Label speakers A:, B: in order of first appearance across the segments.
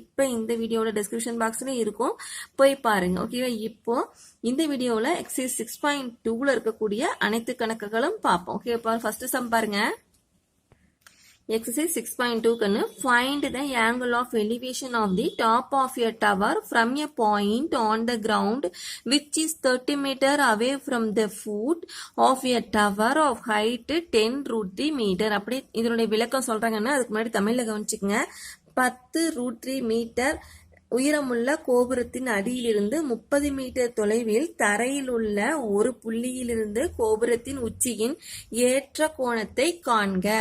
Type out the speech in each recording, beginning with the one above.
A: இப்போ இந்த வீடியோட டிஸ்கிரிப்ஷன் பாக்ஸ்ல இருக்கும், போய் பாருங்க. ஓகேவா? இப்போ இந்த வீடியோவில் எக்ஸசைஸ் 6.2ல இருக்கக்கூடிய அனைத்து கணக்குகளும் பார்ப்போம். ஓகேப்பா? ஃபர்ஸ்ட் சம் பாருங்க. Exercise 6.2 கண்ணு find the angle of elevation of the top of a tower from a point on the ground which is 30 meter away from the foot of a tower of height 10 root 3 meter. அப்படி இதனுடைய விளக்கம் சொல்றாங்கன்னா அதுக்கு முன்னாடி தமிழ்ல கவனிச்சுக்கங்க. 10 root 3 metre உயரமுள்ள கோபுரத்தின் அடியிலிருந்து 30 metre தொலைவில் தரையில் உள்ள ஒரு புள்ளியிலிருந்து கோபுரத்தின் உச்சியின் ஏற்ற கோணத்தை காண்க.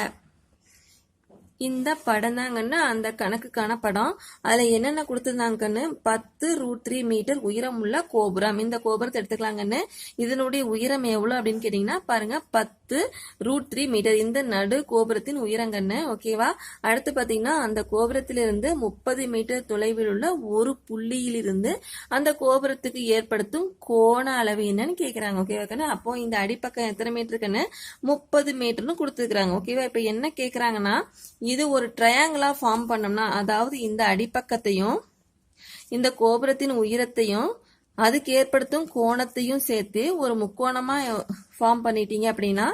A: இந்த படம் தாங்கன்னு அந்த கணக்குக்கான படம். அதுல என்னென்ன கொடுத்துருந்தாங்கன்னு 10 root 3 மீட்டர் உயரம் உள்ள கோபுரம். இந்த கோபுரத்தை எடுத்துக்கலாங்கன்னு. இதனுடைய உயரம் எவ்வளவு அப்படின்னு கேட்டீங்கன்னா பாருங்க 10 root 3 மீட்டர். இந்த நடு கோபுரத்தின் உயரங்கன்னு. ஓகேவா? அடுத்து பாத்தீங்கன்னா அந்த கோபுரத்திலிருந்து 30 மீட்டர் தொலைவில் உள்ள ஒரு புள்ளியிலிருந்து அந்த கோபுரத்துக்கு ஏற்படுத்தும் கோண அளவு என்னன்னு கேக்குறாங்க. ஓகேவா? அப்போ இந்த அடிப்பக்கம் எத்தனை மீட்டருக்குன்னு 30 மீட்டர்னு கொடுத்துருக்காங்க. ஓகேவா? இப்ப என்ன கேக்குறாங்கன்னா இது ஒரு ட்ரையாங்கிளா ஃபார்ம் பண்ணோம்னா, அதாவது இந்த அடிப்பக்கத்தையும் இந்த கோபுரத்தின் உயரத்தையும் அதுக்கு ஏற்படுத்தும் கோணத்தையும் சேர்த்து ஒரு முக்கோணமா ஃபார்ம் பண்ணிட்டீங்க அப்படின்னா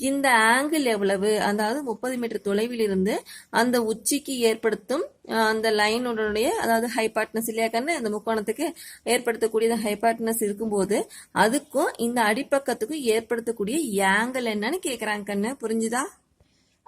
A: இந்த ஆங்கிள் எவ்வளவு, அதாவது 30 மீட்டர் தொலைவில் இருந்து அந்த உச்சிக்கு ஏற்படுத்தும் அந்த லைனுடைய அதாவது ஹைபாட்னஸ் இல்லையா கண்ணு, அந்த முக்கோணத்துக்கு ஏற்படுத்தக்கூடிய ஹைபாட்னஸ் இருக்கும்போது அதுக்கும் இந்த அடிப்பக்கத்துக்கும் ஏற்படுத்தக்கூடிய ஆங்கிள் என்னன்னு கேக்குறாங்க கண்ணு. புரிஞ்சுதா?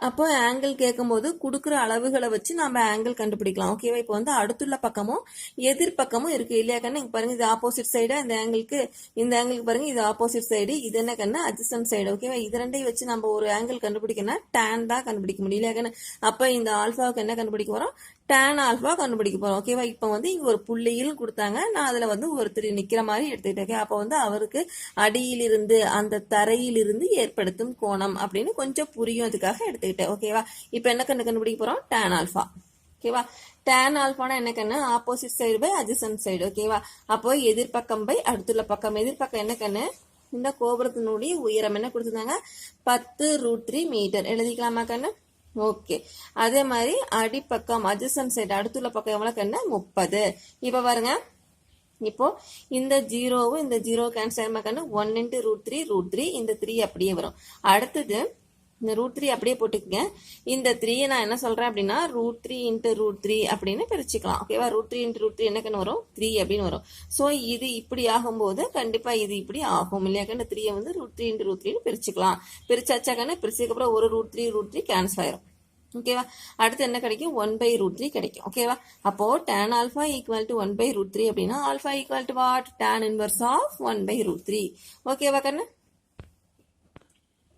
A: அப்போ ஆங்கிள் கேட்கும்போது கொடுக்குற அளவுகளை வச்சு நம்ம ஆங்கிள் கண்டுபிடிக்கலாம். ஓகேவா? இப்போ வந்து அடுத்துள்ள பக்கமும் எதிர்பக்கமும் இருக்கு இல்லையா கண்ணு? பாருங்க இது ஆப்போசிட் சைடு, இந்த ஆங்கிளுக்கு பாருங்க இது ஆப்போசிட் சைடு, இது என்ன கண்ணு அட்ஜசன்ட் சைடு. ஓகேவா? இது ரெண்டையும் வச்சு நம்ம ஒரு ஆங்கிள் கண்டுபிடிக்கணும், tan தான் கண்டுபிடிக்க முடியல இல்லையா கண்ணு? அப்ப இந்த ஆல்பாவுக்கு என்ன கண்டுபிடிக்க போறோம்? tan ஆல்பா கண்டுபிடிக்க போறோம். ஓகேவா? இப்போ வந்து இங்க ஒரு புள்ளியில் கொடுத்தாங்க, நான் அதுல வந்து ஒருத்தர் நிக்கிற மாதிரி எடுத்துக்கிட்டேன். அப்போ வந்து அவருக்கு அடியிலிருந்து அந்த தரையிலிருந்து ஏற்படுத்தும் கோணம் அப்படின்னு கொஞ்சம் புரியும், அதுக்காக எடுத்துக்கிட்டேன். ஓகேவா? இப்போ என்ன கண்ணு கண்டுபிடிக்க போறோம்? tan alpha. ஓகேவா? tan ஆல்பானா என்ன கண்ணு? Opposite side by adjacent side. ஓகேவா? அப்போ எதிர்பக்கம் பை அடுத்துள்ள பக்கம். எதிர்பக்கம் என்ன கண்ணு? இந்த கோபுரத்தினுடைய உயரம் என்ன கொடுத்துருந்தாங்க? 10 root 3 மீட்டர். எழுதிக்கலாமா கண்ணு? ஓகே. அதே மாதிரி அடிப்பக்கம் அட்ஜசன்ட் சைடு அடுத்துள்ள பக்கம் எவ்வளவு கண்ணு? 30. இப்ப பாருங்க, இப்போ இந்த ஜீரோவும் இந்த ஜீரோ கேன்சல் ஆயிருமா கண்ணு? 1 into root 3 root 3, இந்த 3 அப்படியே வரும். அடுத்தது இந்த root 3 அப்படியே போட்டுக்கங்க. இந்த 3 நான் என்ன சொல்றேன் அப்படின்னா root 3 into root 3 அப்படின்னு பிரிச்சுக்கலாம். ஓகேவா? root 3 into root 3 என்ன கண்ணு வரும்? 3 அப்படின்னு வரும். சோ இது இப்படி ஆகும்போது கண்டிப்பா இது இப்படி ஆகும் இல்லையா கண்ணு? 3 வந்து root 3 into root 3 பிரிச்சுக்கலாம். பிரிச்சாச்சா கண்ணு? பிரிச்சதுக்கு அப்புறம் ஒரு root 3 கேன்சல் ஆயிரும். ஓகேவா? அடுத்து என்ன கிடைக்கும்? 1 by root 3 கிடைக்கும். ஓகேவா? அப்போ tan alpha equal to 1 by root 3 அப்படின்னா alpha equal to what? tan inverse of 1 by root 3. ஓகேவா கண்ணு?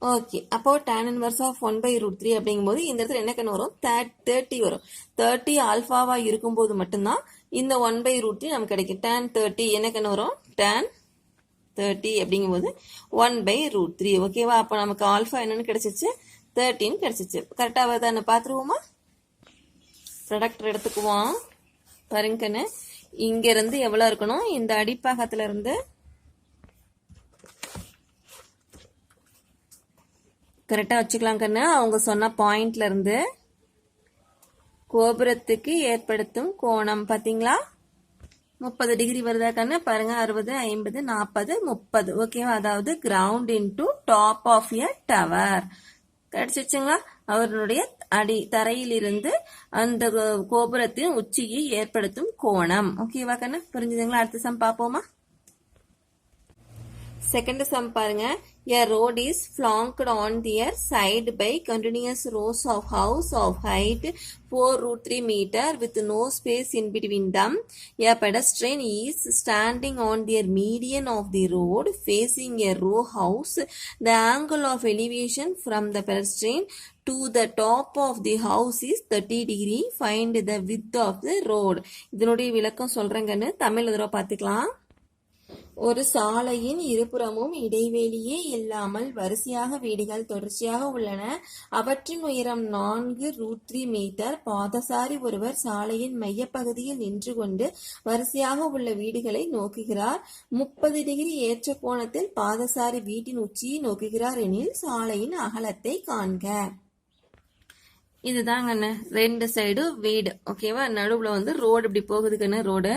A: ஓகே. அப்போ tan inverse of 1 by root 3 அப்படிங்கும்போது இந்த இடத்துல என்ன கண்ணு வரும்? 30 வரும். 30 ஆல்பாவா இருக்கும்போது மட்டும்தான் இந்த 1 by root 3 நமக்கு கிடைக்கும். tan 30 என்ன கண்ணு வரும்? tan 30 அப்படிங்கும்போது 1 by root 3. ஓகேவா? அப்போ நமக்கு ஆல்பா என்னன்னு கிடைச்சிச்சு? 13 கிடைச்சிச்சு. கரெக்டா வருதான்னு பாத்துருவோமா? ப்ராடக்ட் எடுத்துக்குவோம். பாருங்கன்னு இங்க இருந்து எவ்வளவு இருக்கணும்? இந்த அடிப்பாகத்துல இருந்து கரெக்டா வச்சுக்கலாம் கண்ணு. அவங்க சொன்ன பாயிண்ட்ல இருந்து கோபுரத்துக்கு ஏற்படுத்தும் கோணம் பாத்தீங்களா? 30 டிகிரி வருதா கண்ணு? பாருங்க 60, 50, 40, 30. ஓகேவா? அதாவது ground into top of a tower கிடைச்சிச்சுங்களா? அவருடைய தரையிலிருந்து அந்த கோபுரத்தின் உச்சியை ஏற்படுத்தும் கோணம். ஓகேவா கண்ணு? புரிஞ்சுதுங்களா? அடுத்த சம் பாப்போமா? செகண்ட் சம் பாருங்க. A road is flanked on their side by continuous rows of house of height 4 root 3 meter with no space in between them. A pedestrian is standing on their median of the road facing a row house. The angle of elevation from the pedestrian to the top of the house is 30 degree. Find the width of the road. இதனுடைய விளக்கம் சொல்றேங்கன்னு தமிழ் தடவை பார்த்துக்கலாம். ஒரு சாலையின் இருபுறமும் இடைவெளியே இல்லாமல் வரிசையாக வீடுகள் தொடர்ச்சியாக உள்ளன. அவற்றின் உயரம் 4 root 3 மீட்டர். பாதசாரி ஒருவர் சாலையின் மையப்பகுதியில் நின்று கொண்டு வரிசையாக உள்ள வீடுகளை நோக்குகிறார். 30 டிகிரி ஏற்ற கோணத்தில் பாதசாரி வீட்டின் உச்சியை நோக்குகிறார் எனில் சாலையின் அகலத்தை காண்க. இதுதாங்கண்ணே 2 சைடும் வீடு. ஓகேவா? நடுவுல வந்து ரோடு இப்படி போகுதுக்குன்னு ரோடு.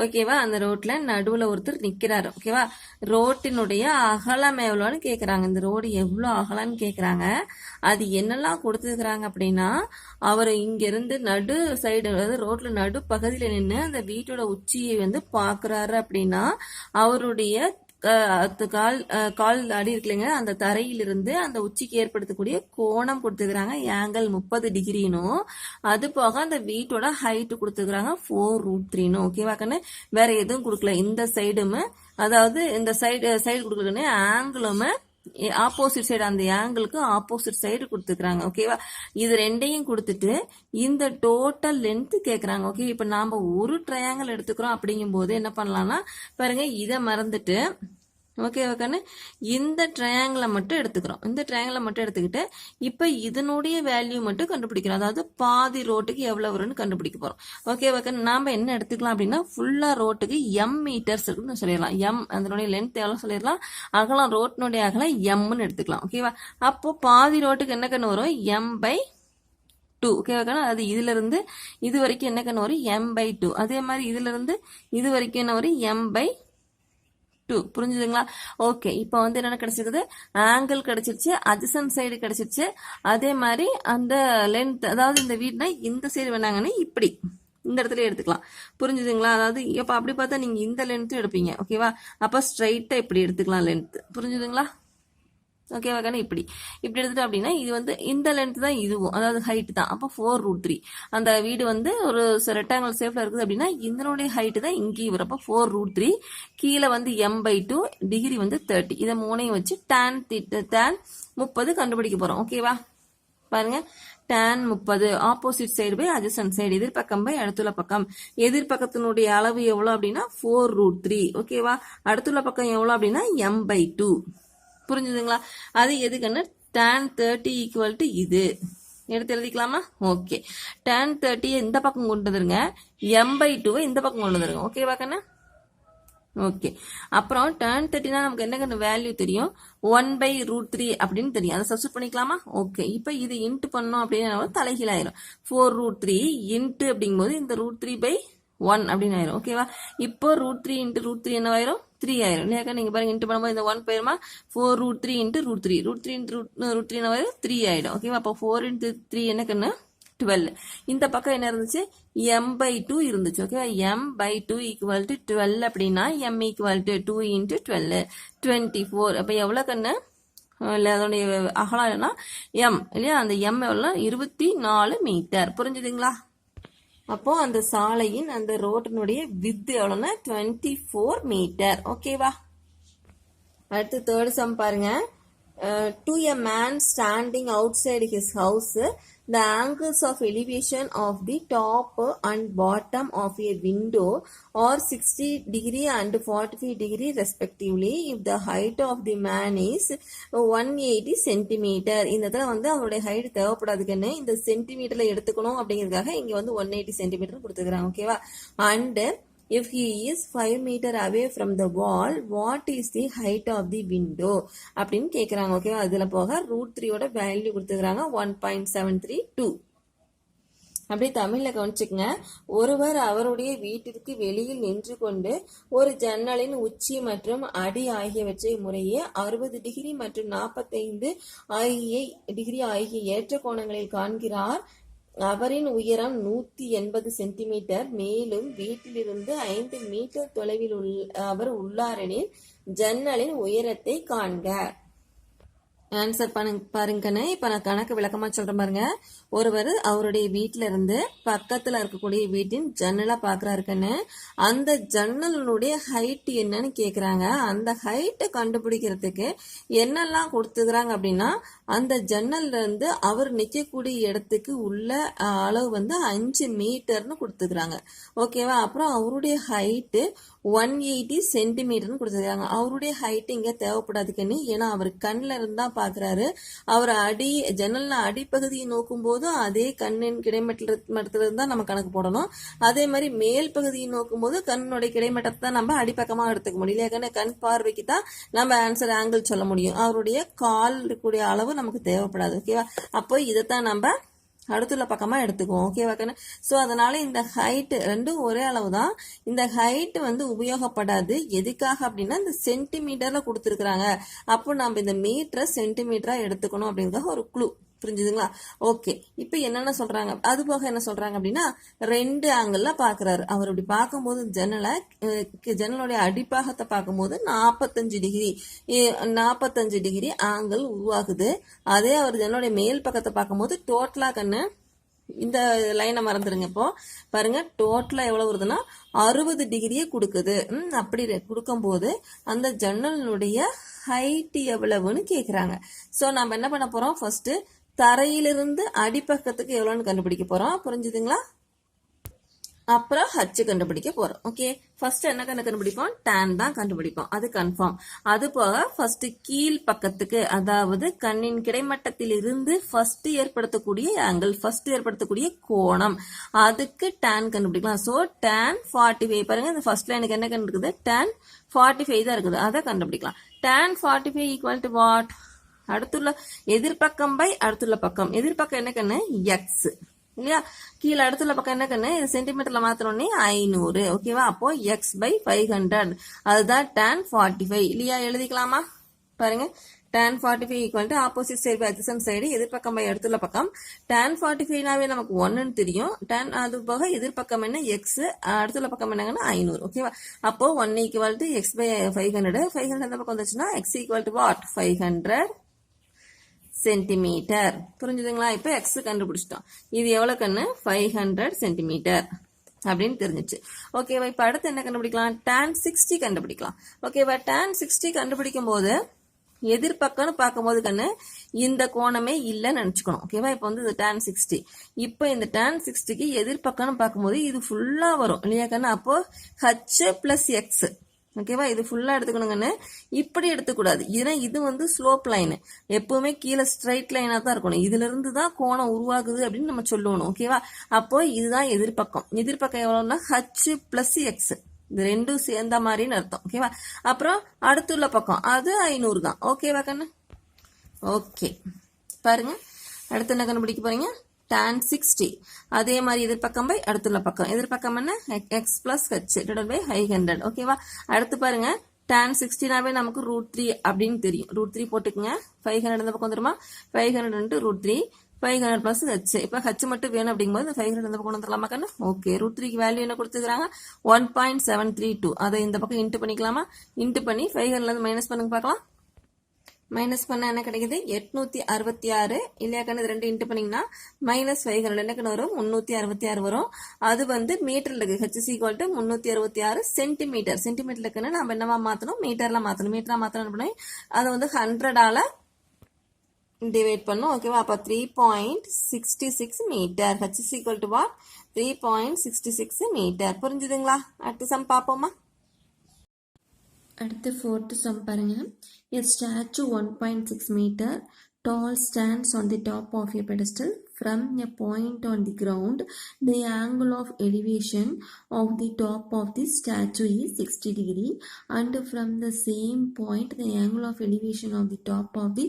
A: ஓகேவா? அந்த ரோட்ல நடுவுல ஒருத்தர் நிக்கிறாரு. ஓகேவா? ரோட்டினுடைய அகலம் எவ்வளோன்னு கேக்குறாங்க. இந்த ரோடு எவ்வளோ அகலம்னு கேக்குறாங்க. அது என்னெல்லாம் கொடுத்துருக்குறாங்க அப்படின்னா, அவர் இங்க இருந்து நடு சைடு, அதாவது ரோட்ல நடு பகுதியில நின்று அந்த வீட்டோட உச்சியை வந்து பாக்குறாரு அப்படின்னா, அவருடைய கால் அடி இருக்குல்லைங்க, அந்த தரையிலிருந்து அந்த உச்சிக்கு ஏற்படுத்தக்கூடிய கோணம் கொடுத்துக்கிறாங்க ஆங்கிள் 30 டிகிரினும், அது போக அந்த வீட்டோட ஹைட் கொடுத்துக்கிறாங்க 4√3. ஓகேவா கண்ணு? வேற எதுவும் கொடுக்கல. இந்த சைடுமே, அதாவது இந்த சைடு கொடுக்கலன்னு ஆங்கிளுமே ஆப்போசிட் சைடு, அந்த ஆங்கிளுக்கு ஆப்போசிட் சைடு கொடுத்துக்கிறாங்க. ஓகேவா? இது ரெண்டையும் கொடுத்துட்டு இந்த டோட்டல் லென்த் கேட்குறாங்க. ஓகே, இப்போ நாம ஒரு ட்ரையாங்கிள் எடுத்துக்கிறோம் அப்படிங்கும் போது என்ன பண்ணலாம்னா, பாருங்க, இதை மறந்துட்டு ஓகேவா கண்ணு, இந்த ட்ரையாங்கிளை மட்டும் எடுத்துக்கிறோம். இந்த ட்ரையாங்கிளை மட்டும் எடுத்துக்கிட்டு இப்போ இதனுடைய வேல்யூ மட்டும் கண்டுபிடிக்கிறோம். அதாவது பாதி ரோட்டுக்கு எவ்வளவு வரும்னு கண்டுபிடிக்க போறோம். ஓகேவா கண்ணு, நாம என்ன எடுத்துக்கலாம் அப்படின்னா, ஃபுல்லா ரோட்டுக்கு எம் மீட்டர்ஸ் இருக்குன்னு சொல்லிடலாம். எம் அதனுடைய லென்த் எவ்வளவு சொல்லிடலாம், அகலம், ரோட்டினுடைய அகலம் எம்னு எடுத்துக்கலாம். ஓகேவா? அப்போ பாதி ரோட்டுக்கு என்ன கண்ணு வரும், m/2. ஓகேவா? அது இதுல இருந்து இது வரைக்கும் என்ன கண்ணு வரும், m/2. அதே மாதிரி இதுல இருந்து இது வரைக்கும் என்ன வரும், m/2. புரிஞ்சுதுங்களா? ஓகே, இப்போ வந்து என்ன கிடைச்சிருக்குது, ஆங்கிள் கிடைச்சிருச்சு, அட்ஜசன்ட் சைடு கிடைச்சிருச்சு. அதே மாதிரி அந்த லென்த், அதாவது இந்த வீடுனா இந்த சைடு வேணாங்கன்னு இப்படி இந்த இடத்துல எடுத்துக்கலாம். புரிஞ்சுதுங்களா? அதாவது இப்போ அப்படி பார்த்தா நீங்க இந்த லென்த் எடுப்பீங்க. ஓகேவா? அப்போ ஸ்ட்ரைட்டா இப்படி எடுத்துக்கலாம் லென்த். புரிஞ்சுதுங்களா? ஓகேவா கண்ணு? இப்படி எடுத்துட்டோம் அப்படின்னா இது வந்து இந்த லென்த் தான் இதுவும், அதாவது ஹைட் தான். அப்போ 4√3. அந்த வீடு வந்து ஒரு ரெக்டாங்கிள் ஷேப்ல இருக்குது அப்படின்னா இதனுடைய ஹைட் தான் இங்கேயும் வரும். அப்போ 4√3. கீழே வந்து m/2, டிகிரி வந்து 30. இதை மூணையும் வச்சு tan 30 கண்டுபிடிக்க போறோம். ஓகேவா? பாருங்க, tan 30 opposite side by adjacent side, எதிர்பக்கம் பை அடுத்துள்ள பக்கம். எதிர்பக்கத்தினுடைய அளவு எவ்வளவு அப்படின்னா 4√3. ஓகேவா? அடுத்துள்ள பக்கம் எவ்வளவு அப்படின்னா m/2. புரிஞ்சுதுங்களா? அது எதுக்குன்னு tan 30 ஈக்குவல் டு இது எடுத்து எழுதிக்கலாமா? ஓகே, tan 30 இந்த பக்கம் கொண்டு வந்துருங்க, m/2 இந்த பக்கம் கொண்டு வந்துருங்க. ஓகேவா கண்ணா? ஓகே, அப்புறம் tan 30னா நமக்கு என்ன வேல்யூ தெரியும், 1/√3 அப்படின்னு தெரியும். அதை சப்ஸ்டிட் பண்ணிக்கலாமா? ஓகே, இப்போ இது இன்ட்டு பண்ணோம் அப்படின்னா தலைகீழாயிரும். 4√3 இன்ட்டு அப்படிங்கும்போது இந்த √3/1 அப்படின்னு ஆயிரும். ஓகேவா? இப்போ √3 இன்ட்டு √3 என்னவாயிரும், 3 ஆயிரும் இல்லையாக்கா? நீங்க பாருங்க, இன்ட்டு பண்ணும்போது இந்த 1 போயிருமா, 4√3 இன்ட்டு √3, √3 இன்ட்டு √3 என்னவாயிரும், 3 ஆயிடும். ஓகேவா? அப்போ 4 இன்ட்டு 3 என்ன கண்ணு, 12. இந்த பக்கம் என்ன இருந்துச்சு, m/2 இருந்துச்சு. ஓகேவா? m/2 ஈக்குவல் டு 12 அப்படின்னா m ஈக்குவல் டு 2 இன்ட்டு 12, 24. அப்போ எவ்வளவு கண்ணு, இல்லை அதோடைய அகலம் m இல்லையா? அந்த m எவ்வளோ, 24 மீட்டர். புரிஞ்சுதுங்களா? அப்போ அந்த சாலையின் அந்த ரோட்டினுடைய வித் எவ்வளோன்னா 24 மீட்டர். ஓகேவா? அடுத்து தேர்ட் சம் பாருங்க. To a man standing outside his house, the angles of elevation of the top and bottom of a window are 60 degree and 45 degree respectively if the height of the man is 180 centimeter. இந்த இடத்துல வந்து அவருடைய height தேவைப்படாதுக்குன்னு இந்த சென்டிமீட்டர்ல எடுத்துக்கணும் அப்படிங்கிறதுக்காக இங்க வந்து 180 centimetre கொடுத்துக்கிறாங்க. ஓகேவா? And if he is 5 meter away from the wall, what is the height of the window அப்படின்னு கேக்குறாங்க. ஓகே, அதுல போக √3 ஓட வேல்யூ கொடுத்துக்கிறாங்க 1.732. அப்படி தமிழ்ல கவனிச்சுக்கங்க. ஒருவர் அவருடைய வீட்டிற்கு வெளியில் நின்று கொண்டு ஒரு ஜன்னலின் உச்சி மற்றும் அடி ஆகியவற்றை முறையே 60 டிகிரி மற்றும் 45 டிகிரி ஆகிய ஏற்ற கோணங்களில் காண்கிறார். அவரின் உயரம் 180 சென்டிமீட்டர். மேலும் வீட்டிலிருந்து 5 மீட்டர் தொலைவில் அவர் உள்ளாரெனில் ஜன்னலின் உயரத்தை காண்க. ஆன்சர் பாருங்கண்ணே. இப்ப நான் கணக்கு விளக்கமா சொல்றேன் பாருங்க. ஒருவர் அவருடைய வீட்டுல இருந்து பக்கத்துல இருக்கக்கூடிய வீட்டின் ஜன்னலா பாக்குறாருக்கன்னு, அந்த ஜன்னலுடைய ஹைட் என்னன்னு கேக்குறாங்க. அந்த ஹைட்டை கண்டுபிடிக்கிறதுக்கு என்னெல்லாம் கொடுத்துக்கிறாங்க அப்படின்னா, அந்த ஜன்னல்ல இருந்து அவர் நிக்கக்கூடிய இடத்துக்கு உள்ள அளவு வந்து 5 மீட்டர்னு கொடுத்துக்கிறாங்க. ஓகேவா? அப்புறம் அவருடைய ஹைட்டு 180 சென்டிமீட்டர்னு கொடுத்துருக்காங்க. அவருடைய ஹைட் இங்க தேவைப்படாதுக்குன்னு, ஏன்னா அவர் கண்ணில் இருந்தா பாக்குறாரு. அவர் ஜன்னல்ல அடிப்பகுதியை நோக்கும் போது அதே கண்ணின் கிடைமட்டத்துல இருந்தா நம்ம கணக்கு போடணும். அதே மாதிரி மேல் பகுதியை நோக்கும் போது கண்ணுடைய கிடைமட்டத்தை தான் நம்ம அடிப்பக்கமா எடுத்துக்க முடியும். இல்லையா? கண் பார்வைக்கு தான் நம்ம ஆன்சர் ஆங்கிள் சொல்ல முடியும். அவருடைய கால் இருக்கக்கூடிய அளவு நமக்கு தேவைப்படாது. ஓகேவா? அப்போ இதைத்தான் நம்ம அடுத்துள்ள பக்கமாக எடுத்துக்குவோம். ஓகேவா கண்ணு? ஸோ அதனால இந்த ஹைட்டு ரெண்டும் ஒரே அளவு தான். இந்த ஹைட் வந்து உபயோகப்படாது. எதுக்காக அப்படின்னா இந்த சென்டிமீட்டரில் கொடுத்துருக்குறாங்க. அப்போ நம்ம இந்த மீட்டரை சென்டிமீட்டராக எடுத்துக்கணும் அப்படிங்கிறதுக்காக ஒரு க்ளூ. புரிஞ்சுதுங்களா? ஓகே. இப்போ என்னென்ன சொல்றாங்க, அது போக என்ன சொல்றாங்க அப்படின்னா 2 ஆங்கிள் பாக்குறாரு. அவர் இப்படி பார்க்கும்போது ஜன்னலுடைய அடிப்பாகத்தை பார்க்கும்போது 45 டிகிரி 45 டிகிரி ஆங்கிள் உருவாகுது. அதே அவர் ஜன்னலுடைய மேல் பக்கத்தை பார்க்கும்போது டோட்டலா கண்ணு இந்த லைனை மறந்துடுங்க. இப்போ பாருங்க, டோட்டலா எவ்வளவு வருதுன்னா 60 டிகிரியே கொடுக்குது. அப்படி கொடுக்கும்போது அந்த ஜன்னலினுடைய ஹைட் எவ்வளவுன்னு கேட்குறாங்க. ஸோ நம்ம என்ன பண்ண போறோம், ஃபர்ஸ்ட் தரையிலிருந்து அடிப்பக்கத்துக்கு எவ்வளோன்னு கண்டுபிடிக்க போறோம். புரிஞ்சுதுங்களா? அப்புறம் ஹச் கண்டுபிடிக்க போறோம். ஓகே, ஃபர்ஸ்ட் என்ன கண்டுபிடிப்போம், tan தான் கண்டுபிடிப்போம், அது கன்ஃபார்ம். அது போக ஃபர்ஸ்ட் கீழ் பக்கத்துக்கு, அதாவது கண்ணின் கிடைமட்டத்தில் இருந்து ஃபர்ஸ்ட் ஏற்படுத்தக்கூடிய ஆங்கிள், ஃபர்ஸ்ட் ஏற்படுத்தக்கூடிய கோணம், அதுக்கு tan கண்டுபிடிக்கலாம். ஸோ tan 45 பாருங்க, இந்த ஃபர்ஸ்ட் லைனுக்கு என்ன கண்டுருக்குது, tan 45 தான் இருக்குது, அதை கண்டுபிடிக்கலாம். tan 45 ஈக்குவல் டு வாட், அடுத்துள்ள எதிர்பக்கம் பை அடுத்துள்ள பக்கம். எதிர்பக்கம் என்ன கண்ணு, எக்ஸ் இல்லையா, கீழே அடுத்துள்ள பக்கம் என்ன கண்ணு, இது சென்டிமீட்டர்ல மாத்தினோடனே 500. ஓகேவா? அப்போ எக்ஸ் பை 500, அதுதான் tan 45 இல்லையா, எழுதிக்கலாமா? பாருங்க, tan 45 equal to opposite side by adjacent side, எதிர்பக்கம் பை அடுத்துள்ள பக்கம். tan 45 நமக்கு 1ன்னு தெரியும். tan அது போக எதிர்பக்கம் என்ன எக்ஸ், அடுத்துள்ள பக்கம் என்னங்கன்னா 500. ஓகேவா? அப்போ 1 ஈக்குவல் டு எக்ஸ் பை 500. 500 அந்த பக்கம் வந்துச்சுன்னா X equal to what, 500 centimetre. புரிஞ்சுதுங்களா? இப்போ எக்ஸ் கண்டுபிடிச்சிட்டோம். இது எவ்வளவு கண்ணு, 500 சென்டிமீட்டர் அப்படின்னு தெரிஞ்சிச்சு. ஓகேவா? இப்போ அடுத்து என்ன கண்டுபிடிக்கலாம், tan 60 கண்டுபிடிக்கலாம். ஓகேவா? tan 60 கண்டுபிடிக்கும் போது எதிர்பக்கம்னு பார்க்கும்போது கண்ணு இந்த கோணமே இல்லைன்னு நினைச்சுக்கணும். ஓகேவா? இப்போ வந்து இது tan 60. இப்போ இந்த tan 60க்கு எதிர்பக்கம்னு பார்க்கும்போது இது ஃபுல்லா வரும் இல்லையா கண்ணு? அப்போ ஹச் பிளஸ் எக்ஸ். ஓகேவா? இது ஃபுல்லா எடுத்துக்கணுங்கன்னு, இப்படி எடுத்துக்கூடாது. ஏன்னா இது வந்து ஸ்லோப் லைன், எப்பவுமே கீழே ஸ்ட்ரைட் லைனா தான் இருக்கணும். இதுல இருந்து தான் கோணம் உருவாகுது அப்படின்னு நம்ம சொல்லணும். ஓகேவா? அப்போ இதுதான் எதிர்பக்கம். எதிர்பக்கம் எவ்வளவுன்னா ஹச் பிளஸ் எக்ஸ், இது ரெண்டும் சேர்ந்த மாதிரின்னு அர்த்தம். ஓகேவா? அப்புறம் அடுத்துள்ள பக்கம் அது 500 தான். ஓகேவா கண்ணு? ஓகே, பாருங்க அடுத்து என்ன கண்டுபிடிக்க போறீங்க, tan 60. அதே மாதிரி எதிர்பக்கம் பை அடுத்துள்ள பக்கம். எதிர்பக்கம் என்ன, x plus h divided by 500. ஓகேவா? அடுத்து பாருங்க, tan 60 நமக்கு √3 அப்படின்னு தெரியும். √3 போட்டுக்குங்க. 500 இந்த பக்கம் வந்துருமா, 500 into √3, 500 plus h. இப்போ h மட்டும் வேணும் அப்படிங்கும்போது 500 இந்த பக்கம் வந்துடலாமா கண்ணு? ஓகே, √3க்கு வேல்யூ என்ன கொடுத்துருக்காங்க, 1.732. அதை இந்த பக்கம் இன்ட்டு பண்ணிக்கலாமா? இன்ட்டு பண்ணி 500 இருந்து மைனஸ் பண்ணுங்க பார்க்கலாம். மைனஸ் பண்ண என்ன கிடைக்குது, 866 இல்லையா கண்ணு? இது ரெண்டு இன்ட்டு பண்ணீங்கன்னா மைனஸ் 500 என்ன கண்ணு வரும், 366 வரும். அது வந்து மீட்டர்ல இருக்கு. H equal to 366 centimetre. சென்டிமீட்டர்ல இருக்குன்னு நம்ம என்னவா மாத்தணும், மீட்டர்ல மாத்தணும். மீட்டரா மாத்தணும் பண்ணி அதை வந்து 100ஆல டிவைட் பண்ணும். ஓகேவா? அப்ப 3.66 metre. H equal to what, 3.66 metre. புரிஞ்சுதுங்களா? அடுத்த சம் பார்ப்போமா? அடுத்து 4th sum பாருங்க. A statue 1.6 meter tall stands on the top of a pedestal. From a point on the ground, the angle of elevation of the top of the statue is 60 degree, and from the same point, the angle of elevation of the top of the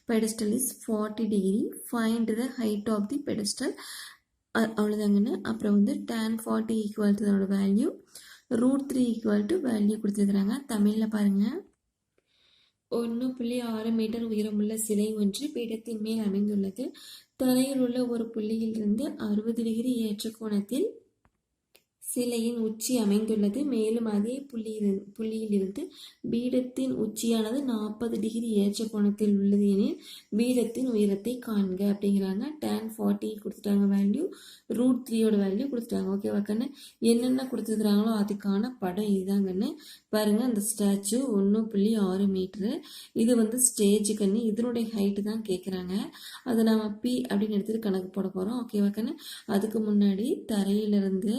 A: pedestal is 40 degree. Find the height of the pedestal. அவ்வளோதாங்கன்னு. அப்புறம் வந்து tan 40 equal to அதோட value, √3 equal to value கொடுத்துருக்குறாங்க. தமிழில் பாருங்க, 1.6 metre உயரமுள்ள சிலை ஒன்று பீடத்தின் மேல் அமைந்துள்ளது. தரையில் உள்ள ஒரு புள்ளியிலிருந்து 60 டிகிரி ஏற்ற கோணத்தில் சிலையின் உச்சி அமைந்துள்ளது. மேலும் அதே புள்ளியிலிருந்து பீடத்தின் உச்சியானது 40 டிகிரி ஏற்ற கோணத்தில் உள்ளது எனில் பீடத்தின் உயரத்தை காண்க அப்படிங்கிறாங்க. tan 40 கொடுத்துட்டாங்க வேல்யூ, √3யோட வேல்யூ கொடுத்துட்டாங்க. ஓகேவா கண்ணு? என்னென்ன கொடுத்துருக்குறாங்களோ அதுக்கான படம் இதுதாங்கன்னு. பாருங்க, அந்த ஸ்டாச்சு 1.6 மீட்டரு. இது வந்து ஸ்டேஜ் கண்ணு, இதனுடைய ஹைட்டு தான் கேட்குறாங்க. அதை நம்ம பி அப்படின்னு எடுத்துட்டு கணக்கு போட போகிறோம். ஓகேவா கண்ணு? அதுக்கு முன்னாடி தரையிலிருந்து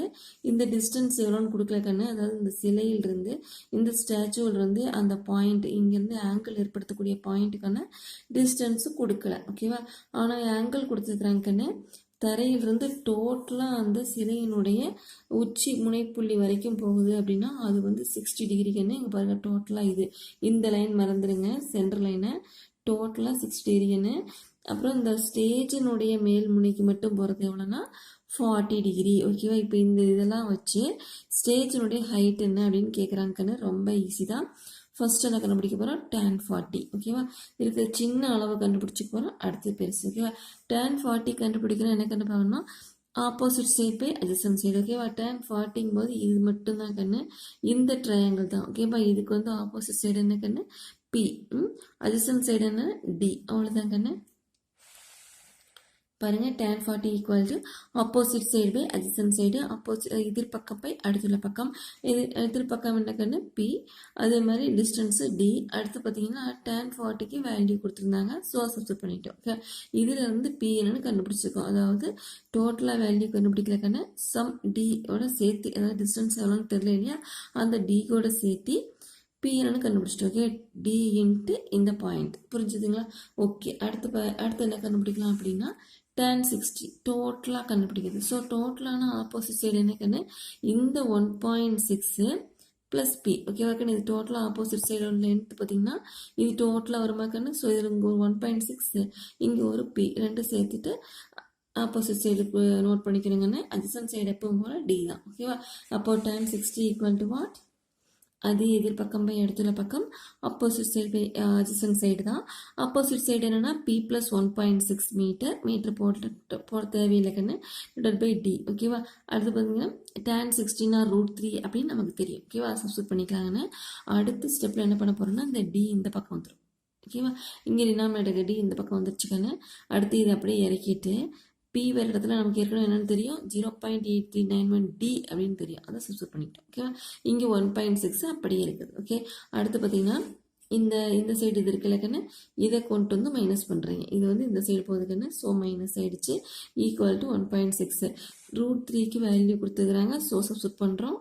A: இந்த டிஸ்டன்ஸ் எவ்வளோன்னு கொடுக்கல கண்ணு, அதாவது இந்த சிலையிலிருந்து இந்த ஸ்டாச்சுவிலிருந்து அந்த பாயிண்ட், இங்கேருந்து ஆங்கிள் ஏற்படுத்தக்கூடிய பாயிண்ட்டுக்கான டிஸ்டன்ஸு கொடுக்கல. ஓகேவா? ஆனால் ஆங்கிள் கொடுத்துருக்குறாங்க கண்ணு, தரையிலிருந்து டோட்டலாக அந்த சிலையினுடைய உச்சி முனைப்புள்ளி வரைக்கும் போகுது அப்படின்னா அது வந்து 60 டிகிரி கண்ணு. இங்கே பாருங்கள், டோட்டலாக இது இந்த லைன் மறந்துடுங்க, சென்டர் லைனை, டோட்டலாக 60 டிகிரின்னு. அப்புறம் இந்த ஸ்டேஜினுடைய மேல் முனைக்கு மட்டும் போகிறது எவ்வளோன்னா 40 டிகிரி. ஓகேவா? இப்போ இந்த இதெல்லாம் வச்சு ஸ்டேஜினுடைய ஹைட் என்ன அப்படின்னு கேட்குறாங்கன்னு ரொம்ப ஈஸி தான். ஃபர்ஸ்ட் என்ன கண்டுபிடிக்க போகிறோம்? tan 40. ஓகேவா? இருக்கிற சின்ன அளவு கண்டுபிடிச்சிக்க போகிறோம், அடுத்து பெருசு. ஓகேவா? tan 40 கண்டுபிடிக்கணும், என்ன கண்டுபிடிக்கணும்னா opposite side by adjacent side. ஓகேவா? tan 40ங்கும் போது இது மட்டும்தான் கண்ணு, இந்த ட்ரையாங்கிள் தான். ஓகேவா? இதுக்கு வந்து ஆப்போசிட் சைடு என்ன கண்ணு? பி. அட்ஜசன்ட் சைடு என்ன? டி. அவ்வளோதான் கண்ணு. பாருங்க, tan 40 equal to opposite side by adjacent side, எதிர்பக்கம் பை அடுத்துள்ள பக்கம். எதிர்பக்கம் என்ன கண்ணு? பி. அதே மாதிரி டிஸ்டன்ஸு டி. அடுத்து பார்த்தீங்கன்னா tan 40க்கு வேல்யூ கொடுத்துருந்தாங்க, ஸோ சப்ஸ்டிட்யூட் பண்ணிட்டோம். ஓகே, இதில் இருந்து பி என்னன்னு கண்டுபிடிச்சிருக்கோம். அதாவது டோட்டலாக வேல்யூ கண்டுபிடிக்கல கண்ணு, சம் டியோட சேர்த்து, அதாவது டிஸ்டன்ஸ் எவ்வளோன்னு தெரியல இல்லையா, அந்த டி கூட சேர்த்து பி என்னன்னு கண்டுபிடிச்சிட்டோம். ஓகே, டி இன்ட்டு இந்த பாயிண்ட். புரிஞ்சுதுங்களா? ஓகே, அடுத்து என்ன கண்டுபிடிக்கலாம் அப்படின்னா tan 60 டோட்டலாக கண்டுபிடிக்கிறது. ஸோ டோட்டலான ஆப்போசிட் சைடு என்ன கண்ணு? இந்த 1.6 ப்ளஸ் பி. ஓகேவா கண்ணு? இது டோட்டலாக ஆப்போசிட் சைடோட லென்த் பார்த்தீங்கன்னா இது டோட்டலாக வருமா கண்ணு? ஸோ இதில் இங்கே ஒரு 1.6, இங்கே ஒரு பி, ரெண்டு சேர்த்துட்டு ஆப்போசிட் சைடு நோட் பண்ணிக்கிறேங்கன்னு. அட்ஜசன்ட் சைடு எப்பவும் போல் டி தான். ஓகேவா? அப்போ tan 60 ஈக்குவல் டு வாட்? அதே எதிர்பக்கம் பை அடுத்துள்ள பக்கம், opposite side by adjacent side தான். ஆப்போசிட் சைடு என்னன்னா பி ப்ளஸ் 1.6 மீட்டர் போட தேவையில்லை கண்ணு, டிவைட் பை டி. ஓகேவா? அடுத்து பார்த்தீங்கன்னா tan 60 √3 அப்படின்னு நமக்கு தெரியும். ஓகேவா? சப்ஸ்டிட்யூட் பண்ணிக்கலாங்கன்னு. அடுத்த ஸ்டெப்பில் என்ன பண்ண போகிறோம்னா இந்த டி இந்த பக்கம் வந்துடும். ஓகேவா? இங்கே டினாமினேட்டர் டி இந்த பக்கம் வந்துருச்சுக்கண்ணு. அடுத்து இதை அப்படியே இறக்கிட்டு பி வேறு இடத்துல நமக்கு ஏற்கனவே என்னென்னு தெரியும், 0.8391 டி அப்படின்னு தெரியும், அதை சப்ஸ்டிட்யூட் பண்ணிட்டோம். ஓகேவா? இங்கே 1.6 அப்படியே இருக்குது. ஓகே, அடுத்து பார்த்தீங்கன்னா இந்த சைடு இது இருக்குல்ல கண்ணு, இதை கொண்டு வந்து மைனஸ் பண்ணுறீங்க. இது வந்து இந்த சைடு போகுதுக்குன்னு, ஸோ மைனஸ் ஆகிடுச்சு. ஈக்குவல் டு 1.6 √3க்கு வேல்யூ கொடுத்துக்கிறாங்க, ஸோ சப்ஸ்டிட்யூட் பண்ணுறோம்.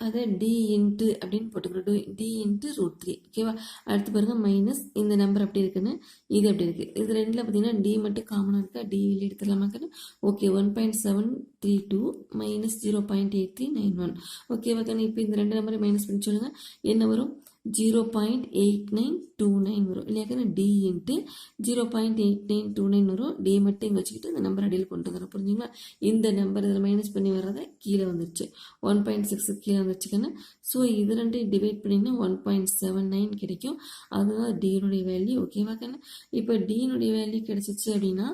A: அதை டி இன்ட்டு அப்படின்னு போட்டுக்கிறோம், டி இன்ட்டு √3. ஓகேவா? அடுத்து பாருங்கள் மைனஸ் இந்த நம்பர் அப்படி இருக்குன்னு, இது அப்படி இருக்குது. இது ரெண்டில் பார்த்தீங்கன்னா டி மட்டும் காமனாக இருக்கா, டி வெளியே எடுத்துடலாமாக்குன்னு. Okay, 1.732 minus 0.8391. ஓகேவா கண்ணு? இப்போ இந்த ரெண்டு நம்பரை மைனஸ் பண்ணி சொல்லுங்கள், என்ன வரும்? 0.8929 வரும் இல்லையாக்கா? டி இன்ட்டு 0.8929 வரும். டி மட்டும் இங்கே வச்சுக்கிட்டு இந்த நம்பர் அடியில் கொண்டு வந்துடும். புரிஞ்சுங்களா? இந்த நம்பர் இதில் மைனஸ் பண்ணி வர்றதை கீழே வந்துருச்சு, 1.6 கீழே வந்துருச்சுக்கன்னு. ஸோ இது ரெண்டையும் டிவைட் பண்ணிங்கன்னா 1.79 கிடைக்கும். அதுதான் டியினுடைய வேல்யூ. ஓகேவா கண்ணு? இப்போ டியினுடைய வேல்யூ கிடைச்சிச்சு அப்படின்னா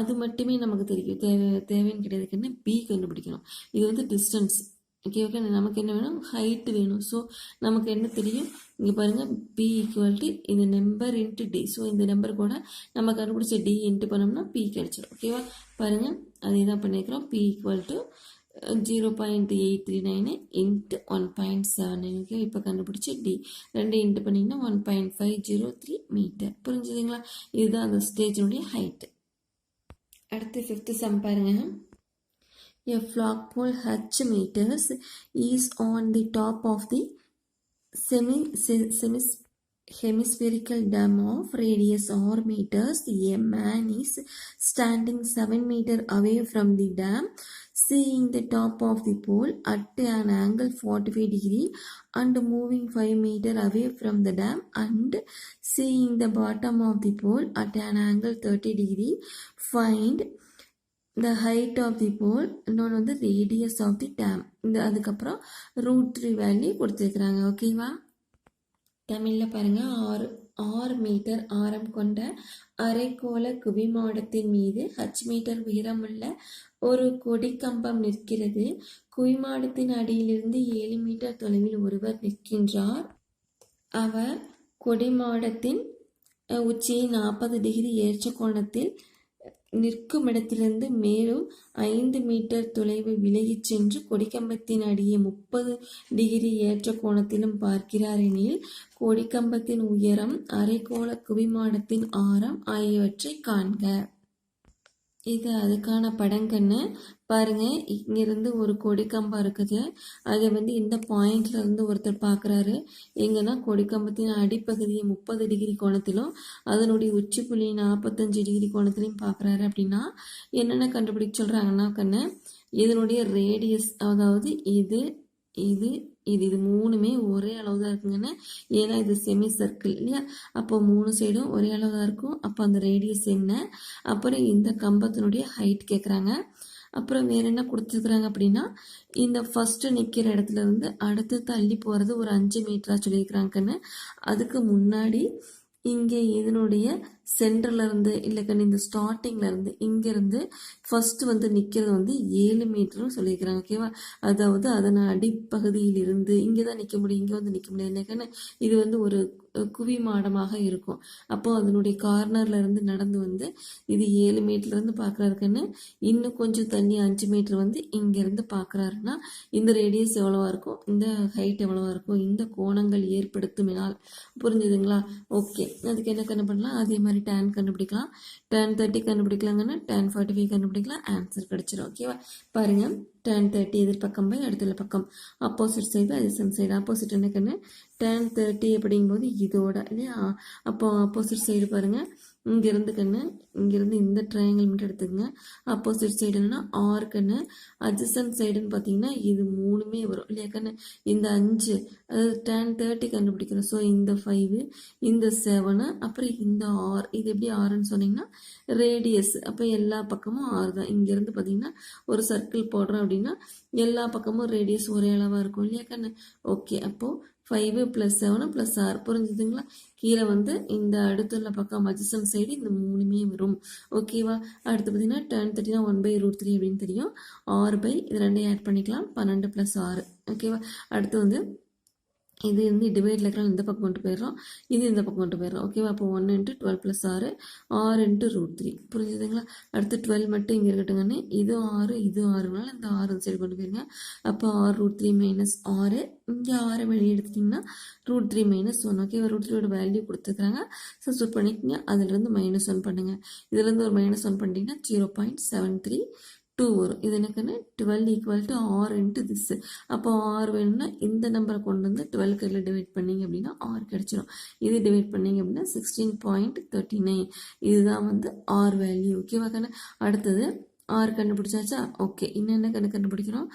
A: அது மட்டுமே நமக்கு தெரியும், தேவைன்னு கிடையாதுக்குன்னு பி கண்டுபிடிக்கணும். இது வந்து டிஸ்டன்ஸ். ஓகே, நமக்கு என்ன வேணும்? ஹைட்டு வேணும். ஸோ நமக்கு என்ன தெரியும்? இங்கே பாருங்கள், பி ஈக்குவல் டு இந்த நம்பர் இன்ட்டு டி. ஸோ இந்த நம்பர் கூட நம்ம கண்டுபிடிச்ச டி இன்ட்டு பண்ணோம்னா பி கிடைச்சிடும். ஓகேவா? பாருங்கள், அதே தான் பண்ணிக்கிறோம். B equal to 0.839 into 1.79. Okay, இப்போ கண்டுபிடிச்சி டி ரெண்டு இன்ட்டு பண்ணிங்கன்னா 1.503 மீட்டர். புரிஞ்சுதுங்களா? இதுதான் அந்த ஸ்டேஜினுடைய ஹைட்டு. அடுத்து 5th சம் பாருங்க. A flagpole h meters is on the top of the hemispherical dam of radius r meters. A man is standing 7 meters away from the dam, seeing the top of the pole at an angle 45 degree and moving 5 meters away from the dam and seeing the bottom of the pole at an angle 30 degree. Find the height of the pole, இன்னொன்று வந்து radius of the dam. இந்த அதுக்கப்புறம் √3 value கொடுத்துருக்குறாங்க. ஓகேவா? தமிழில் பாருங்கள், 6 metre ஆரம் கொண்ட அரைக்கோள குவிமாடத்தின் மீது h மீட்டர் உயரமுள்ள ஒரு கொடிக்கம்பம் நிற்கிறது. குவிமாடத்தின் அடியிலிருந்து 7 மீட்டர் தொலைவில் ஒருவர் நிற்கின்றார். அவர் கொடிமாடத்தின் உச்சியை 40 டிகிரி ஏற்ற கோணத்தில் நிற்கும் இடத்திலிருந்து மேலும் 5 மீட்டர் தொலைவு விலகிச் சென்று கொடிக்கம்பத்தின் அடியே 30 டிகிரி ஏற்ற கோணத்திலும் பார்க்கிறார் எனில் கொடிக்கம்பத்தின் உயரம், அரைக்கோள குவிமாடத்தின் ஆரம் ஆகியவற்றை காண்க. இது அதுக்கான படங்கன்னு பாருங்க. இங்கிருந்து ஒரு கொடிக்கம்பம் இருக்குது, அதை வந்து இந்த பாயிண்ட்ல இருந்து ஒருத்தர் பார்க்குறாரு. எங்கன்னா கொடிக்கம்பத்தின் அடிப்பகுதியை 30 டிகிரி கோணத்திலும் அதனுடைய உச்சி புள்ளி 45 டிகிரி கோணத்திலையும் பார்க்குறாரு. அப்படின்னா என்னென்ன கண்டுபிடிக்க சொல்கிறாங்கன்னா கண்ணு, இதனுடைய ரேடியஸ், அதாவது இது இது இது மூணுமே ஒரே அளவு தான் இருக்குங்கன்னு. ஏன்னா இது செமி சர்க்கிள் இல்லையா, அப்போ 3 சைடும் ஒரே அளவு தான் இருக்கும். அப்போ அந்த ரேடியஸ் என்ன, அப்புறம் இந்த கம்பத்தினுடைய ஹைட் கேட்குறாங்க. அப்புறம் வேற என்ன கொடுத்துருக்குறாங்க அப்படின்னா, இந்த ஃபர்ஸ்ட் நிற்கிற இடத்துல இருந்து அடுத்து தள்ளி போகிறது ஒரு 5 மீட்டரா சொல்லியிருக்கிறாங்கன்னு. அதுக்கு முன்னாடி இங்கே இதனுடைய சென்டர்ல இருந்து இல்லைக்கன்னு இந்த ஸ்டார்டிங்ல இருந்து இங்கேருந்து ஃபர்ஸ்ட் வந்து நிற்கிறது வந்து 7 மீட்டர்னு சொல்லியிருக்கிறாங்க. ஓகேவா, அதாவது அதன் அடிப்பகுதியில் இருந்து இங்கே தான் நிற்க முடியும், இங்கே வந்து நிற்க முடியாது இல்லைக்கன்னு. இது வந்து ஒரு குவி மாடமாக இருக்கும். அப்போ அதனுடைய கார்னர்ல இருந்து நடந்து வந்து இது 7 மீட்டர்ல இருந்து பார்க்கறாருக்குன்னு, இன்னும் கொஞ்சம் தண்ணி 5 மீட்டர் வந்து இங்க இருந்து பார்க்கறாருன்னா இந்த ரேடியஸ் எவ்வளவா இருக்கும், இந்த ஹைட் எவ்வளவா இருக்கும், இந்த கோணங்கள் ஏற்படுத்துமினால். புரிஞ்சுதுங்களா? ஓகே, அதுக்கு என்ன கண்டு பண்ணலாம், அதே மாதிரி tan கண்டுபிடிக்கலாம். tan 30 கண்டுபிடிக்கலாங்கன்னா tan 45 கண்டுபிடிக்கலாம், ஆன்சர் கிடைச்சிடும். ஓகேவா, பாருங்க tan 30 எதிர்பக்கம் பை அடுத்துள்ள பக்கம், opposite side by adjacent side. Opposite என்ன கண்ணு, tan 30 அப்படிங்கும்போது இதோட இல்லையா, அப்போ ஆப்போசிட் சைடு பாருங்க இங்கிருந்து கண்ணு, இங்கிருந்து இந்த ட்ரையாங்கிள் மட்டும் எடுத்துக்கங்க. ஆப்போசிட் சைடு என்னன்னா ஆர் கண்ணு, அட்ஜசன்ட் சைடுன்னு பார்த்தீங்கன்னா இது மூணுமே வரும் இல்லையா கண்ணு. இந்த 5 அதாவது tan 30 கண்டுபிடிக்கிறோம். ஸோ இந்த 5 இந்த 7 அப்புறம் இந்த ஆர், இது எப்படி ஆறுன்னு சொன்னீங்கன்னா ரேடியஸ். அப்போ எல்லா பக்கமும் ஆறு தான். இங்கேருந்து பார்த்தீங்கன்னா ஒரு சர்க்கிள் போடுறோம் அப்படின்னா எல்லா பக்கமும் ரேடியஸ் ஒரே அளவாக இருக்கும் இல்லையா கண்ணு. ஓகே, அப்போது 5 + 7 + 6 புரிஞ்சுதுங்களா. கீழே வந்து இந்த அடுத்துள்ள பக்கம் adjacent சைடு இந்த மூணுமே வரும். ஓகேவா, அடுத்து பார்த்தீங்கன்னா tan 30 1/√3 அப்படின்னு தெரியும். 6 இது ரெண்டையும் ஆட் பண்ணிக்கலாம், 12 + 6. ஓகேவா, அடுத்து வந்து இது வந்து டிவைடில் இருக்கிற இந்த பக்கம் கொண்டு போயிடுறோம், இது இந்த பக்கம் கொண்டு போயிடுறோம். ஓகேவா, அப்போ 1 × 12 + 6 6 × √3 புரிஞ்சுதுங்களா. அடுத்து 12 மட்டும் இங்கே இருக்கட்டுங்கன்னு, இது 6 இது 6னால இந்த 6 சைடு கொண்டு போயிருங்க. அப்போ 6√3 - 6, இங்கே 6 வெளியே எடுத்துட்டிங்கன்னா √3 - 1. ஓகேவா, √3யோட வேல்யூ கொடுத்துருக்குறாங்க, சப்ஸ்டியூட் பண்ணிக்கங்க. அதுலேருந்து -1 பண்ணுங்கள். இதுலேருந்து ஒரு -1 பண்ணிட்டீங்கன்னா 0.732 வரும். இது எனக்குன்னு 12 = R × this. அப்போ R வேணும்னா இந்த நம்பரை கொண்டு வந்து 12 கையில் டிவைட் பண்ணிங்க அப்படின்னா R கிடைச்சிடும். இது டிவைட் பண்ணிங்க அப்படின்னா 16.39. இதுதான் வந்து R வேல்யூ. ஓகேவா கண்ணு, அடுத்தது R கண்டுபிடிச்சாச்சா. ஓகே, இன்னும் என்ன கண்டுபிடிக்கிறோம்,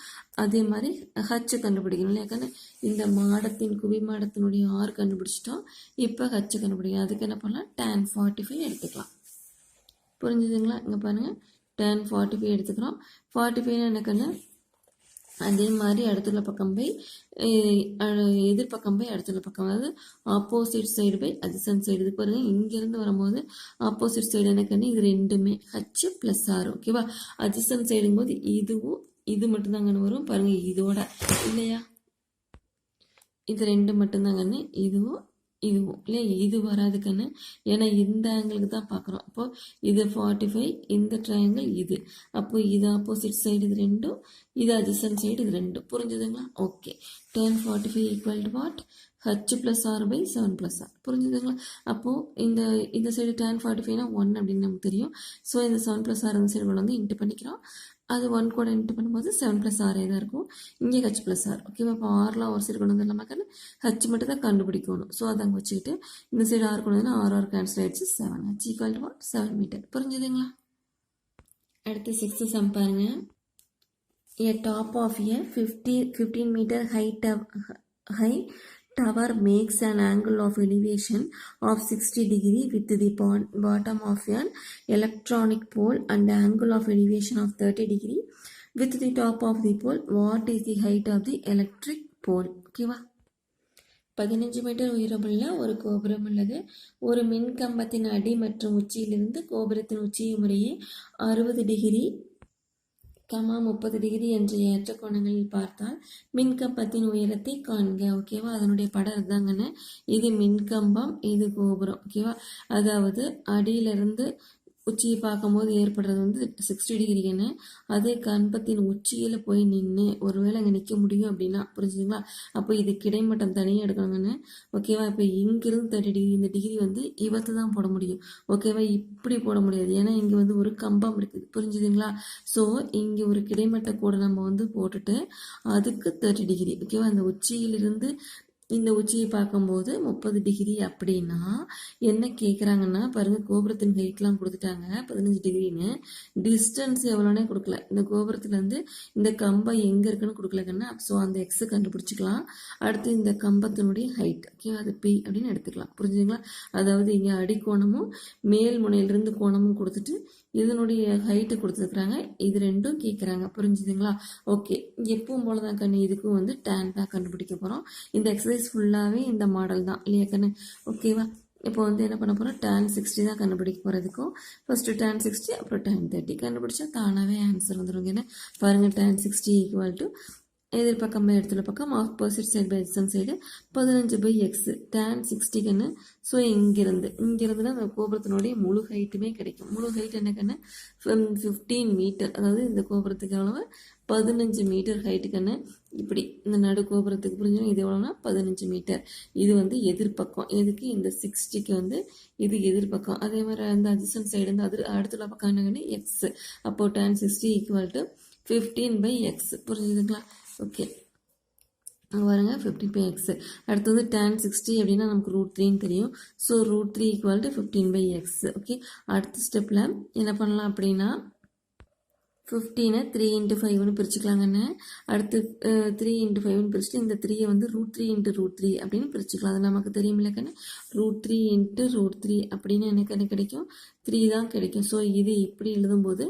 A: அதே மாதிரி H கண்டுபிடிக்கணும் இல்லையா கண்ணு. இந்த மாடத்தின் குவி மாடத்தினுடைய R கண்டுபிடிச்சிட்டோம். இப்போ H கண்டுபிடிக்கணும். அதுக்கு என்ன பண்ணலாம், tan 45 எடுத்துக்கலாம். புரிஞ்சுதுங்களா. இங்கே பாருங்கள் tan 45 எடுத்துக்கிறோம். 45 எனக்குன்னு அதே மாதிரி அடுத்துள்ள பக்கம் பை எதிர்பக்கம் பை அடுத்துள்ள பக்கம், அதாவது opposite side by adjacent side. இது பாருங்க இங்கேருந்து வரும்போது ஆப்போசிட் சைடு எனக்குன்னு இது ரெண்டுமே H + R. ஓகேவா, adjacent சைடுங்கும் போது இதுவும் இது மட்டும்தாங்கன்னு வரும். பாருங்க இதோட இல்லையா, இது ரெண்டு மட்டும்தாங்கன்னு, இதுவும் இதுவும் இல்லையா, இது வராதுக்கன்னு. ஏன்னா இந்த ஆங்கிளுக்கு தான் பார்க்குறோம். அப்போது இது 45, இந்த ட்ரையாங்கிள் இது. அப்போ இது ஆப்போசிட் சைடு இது ரெண்டும், இது adjacent சைடு இது ரெண்டும். புரிஞ்சுதுங்களா. Okay, tan 45 = what, H + R / 7 + R. புரிஞ்சுதுங்களா. அப்போது இந்த சைடு tan 45 1 அப்படின்னு நமக்கு தெரியும். ஸோ இந்த 7 + R இந்த சைடு கொண்டு வந்து இன்ட்டு பண்ணிக்கிறோம். அது 1 கூட இன்ட்டு பண்ணும்போது 7 + R தான் இருக்கும். இங்கே H + R. ஓகேவா, அப்போ ஆர்லாம் ஒரு சைடு கொண்டு வந்துடலாமாக்கன்னு, H மட்டும் தான் கண்டுபிடிக்கணும். ஸோ அதை அங்கே வச்சுக்கிட்டு இந்த சைடு R கொண்டு வந்து R கேன்சல் ஆகிடுச்சு. 7 H = 7 மீட்டர். புரிஞ்சுதுங்களா. அடுத்து 6th சம் பாருங்க. A top of a 15 meter high tower makes an angle of elevation of 60 degree with the bottom of an electronic pole and angle of elevation of 30 degree with the top of the pole. What is the height of the electric pole? ஓகேவா, 15 metre உயரமுள்ள ஒரு கோபுரம் உள்ளது. ஒரு மின் கம்பத்தின் அடி மற்றும் உச்சியிலிருந்து கோபுரத்தின் உச்சியை முறையே 60 டிகிரி 30 டிகிரி என்ற ஏற்ற கோணங்களில் பார்த்தால் மின்கம்பத்தின் உயரத்தை காண்க. ஓகேவா, அதனுடைய படம் இருந்தாங்கன்னு, இது மின்கம்பம், இது கோபுரம். ஓகேவா, அதாவது அடியிலிருந்து உச்சியை பார்க்கும்போது ஏற்படுறது வந்து 60 டிகிரின்னு. அதே கம்பத்தின் உச்சியில் போய் நின்று ஒருவேளை அங்கே நிற்க முடியும் அப்படின்னா, புரிஞ்சுங்களா. அப்போ இது கிடைமட்டம் தனியாக எடுக்கணுங்கன்னு. ஓகேவா, இப்போ இங்கிருந்து 30 டிகிரி, இந்த டிகிரி வந்து இவத்து தான் போட முடியும். ஓகேவா, இப்படி போட முடியாது, ஏன்னா இங்கே வந்து ஒரு கம்பம் இருக்குது. புரிஞ்சுதுங்களா. ஸோ இங்கே ஒரு கிடைமட்ட கோடு நம்ம வந்து போட்டுட்டு அதுக்கு 30 டிகிரி. ஓகேவா, அந்த உச்சியிலிருந்து இந்த உச்சியை பார்க்கும்போது 30 டிகிரி அப்படின்னா என்ன கேட்குறாங்கன்னா பாருங்கள், கோபுரத்தின் ஹைட்லாம் கொடுத்துட்டாங்க 15 டிகிரின்னு. டிஸ்டன்ஸ் எவ்வளோனே கொடுக்கல. இந்த கோபுரத்துலேருந்து இந்த கம்பம் எங்கே இருக்குன்னு கொடுக்கலங்கன்னா, ஸோ அந்த எக்ஸை கண்டுபிடிச்சிக்கலாம். அடுத்து இந்த கம்பத்தினுடைய ஹைட், ஓகே, அது பி அப்படின்னு எடுத்துக்கலாம். புரிஞ்சுங்களா? அதாவது இங்கே அடிக்கோணமும் மேல் முனையிலிருந்து கோணமும் கொடுத்துட்டு இதனுடைய ஹைட்டு கொடுத்துருக்குறாங்க. இது ரெண்டும் கேட்குறாங்க. புரிஞ்சுதுங்களா? ஓகே, எப்பவும் போல தான் கண்ணு, இதுக்கும் வந்து டேன் தான் கண்டுபிடிக்க போகிறோம். இந்த எக்ஸசைஸ் ஃபுல்லாகவே இந்த மாடல் தான் இல்லையா கண்ணு? ஓகேவா? இப்போ வந்து என்ன பண்ண போகிறோம், tan 60 தான் கண்டுபிடிக்க போகிறதுக்கும் ஃபஸ்ட்டு tan 60 அப்புறம் tan 30 கண்டுபிடிச்சா தானாகவே ஆன்சர் வந்துடும். ஏன்னா பாருங்கள், tan 60 ஈக்குவல் டு எதிர்பக்கம் இடத்துல பக்கம் ஆப்போசிட் சைடு பை எக்ஸன் சைடு 15/x tan 60 ஸோ இங்கிருந்து தான் அந்த கோபுரத்தினுடைய முழு ஹைட்டுமே கிடைக்கும். முழு ஹைட் என்ன கண்ணு, 15 மீட்டர். அதாவது இந்த கோபுரத்துக்கு எவ்வளவு, 15 மீட்டர் ஹைட்டுக்குன்னு. இப்படி இந்த நடு கோபுரத்துக்கு புரிஞ்சுக்கணும், இது எவ்வளோனா 15 மீட்டர். இது வந்து எதிர்பக்கம். எதுக்கு, இந்த 60க்கு வந்து இது எதிர்பக்கம். அதே மாதிரி அந்த அட்ஜசன்ட் சைடு வந்து அது அடுத்த பக்கம் என்னங்கன்னு எக்ஸ். அப்போது tan 60 ஈக்குவல் டு 15/x. புரிஞ்சுதுங்களா? ஓகே, அங்கே பாருங்க 15/x. அடுத்து வந்து tan 60 அப்படின்னா நமக்கு √3ன்னு தெரியும். So √3 equal to 15/x. Okay, அடுத்த ஸ்டெப்பில் என்ன பண்ணலாம் அப்படின்னா 15 3 × 5ன்னு பிரிச்சுக்கலாங்கன்னு. அடுத்து 3 × 5ன்னு பிரிச்சுட்டு இந்த 3 வந்து √3 × √3 அப்படின்னு பிரிச்சுக்கலாம். அது நமக்கு தெரியும் இல்லைக்கண்ணு, √3 × √3 அப்படின்னு எனக்கு என்ன கிடைக்கும், 3 தான் கிடைக்கும். ஸோ இது இப்படி எழுதும்போது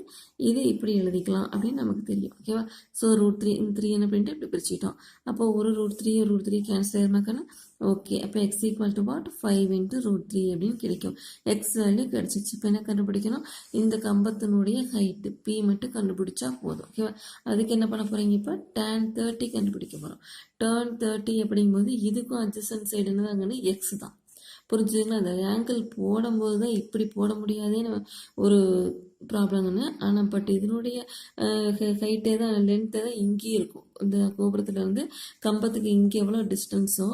A: இது இப்படி எழுதிக்கலாம் அப்படின்னு நமக்கு தெரியும். ஓகேவா? ஸோ √3 இந்த 3 என்ன பண்ணிட்டு இப்படி பிரிச்சுக்கிட்டோம். அப்போ ஒரு √3 கேன்சல் ஆயிருமாக்கண்ணு. ஓகே, அப்போ எக்ஸ் ஈக்குவல் டு வாட், 5 × √3 அப்படின்னு கிடைக்கும். எக்ஸ் வேல்யூ கிடச்சிச்சு. இப்போ என்ன கண்டுபிடிக்கணும், இந்த கம்பத்தினுடைய ஹைட்டு பி மட்டும் கண்டுபிடிச்சா போதும். ஓகேவா? அதுக்கு என்ன பண்ண போகிறீங்க, இப்போ tan 30 கண்டுபிடிக்க போகிறோம். tan 30 அப்படிங்கும்போது இதுக்கும் அட்ஜசன்ட் சைடு என்னதாங்கன்னு எக்ஸ் தான். புரிஞ்சுதுங்களா? அந்த ஆங்கிள் போடும்போது தான் இப்படி போட முடியாதேன்னு ஒரு ப்ராப்ளம்னு. ஆனால் பட் இதனுடைய ஹைட்டே தான், லென்த்தே தான் இங்கேயும் இருக்கும். இந்த கோபுரத்தில் வந்து கம்பத்துக்கு இங்கே எவ்வளோ டிஸ்டன்ஸோ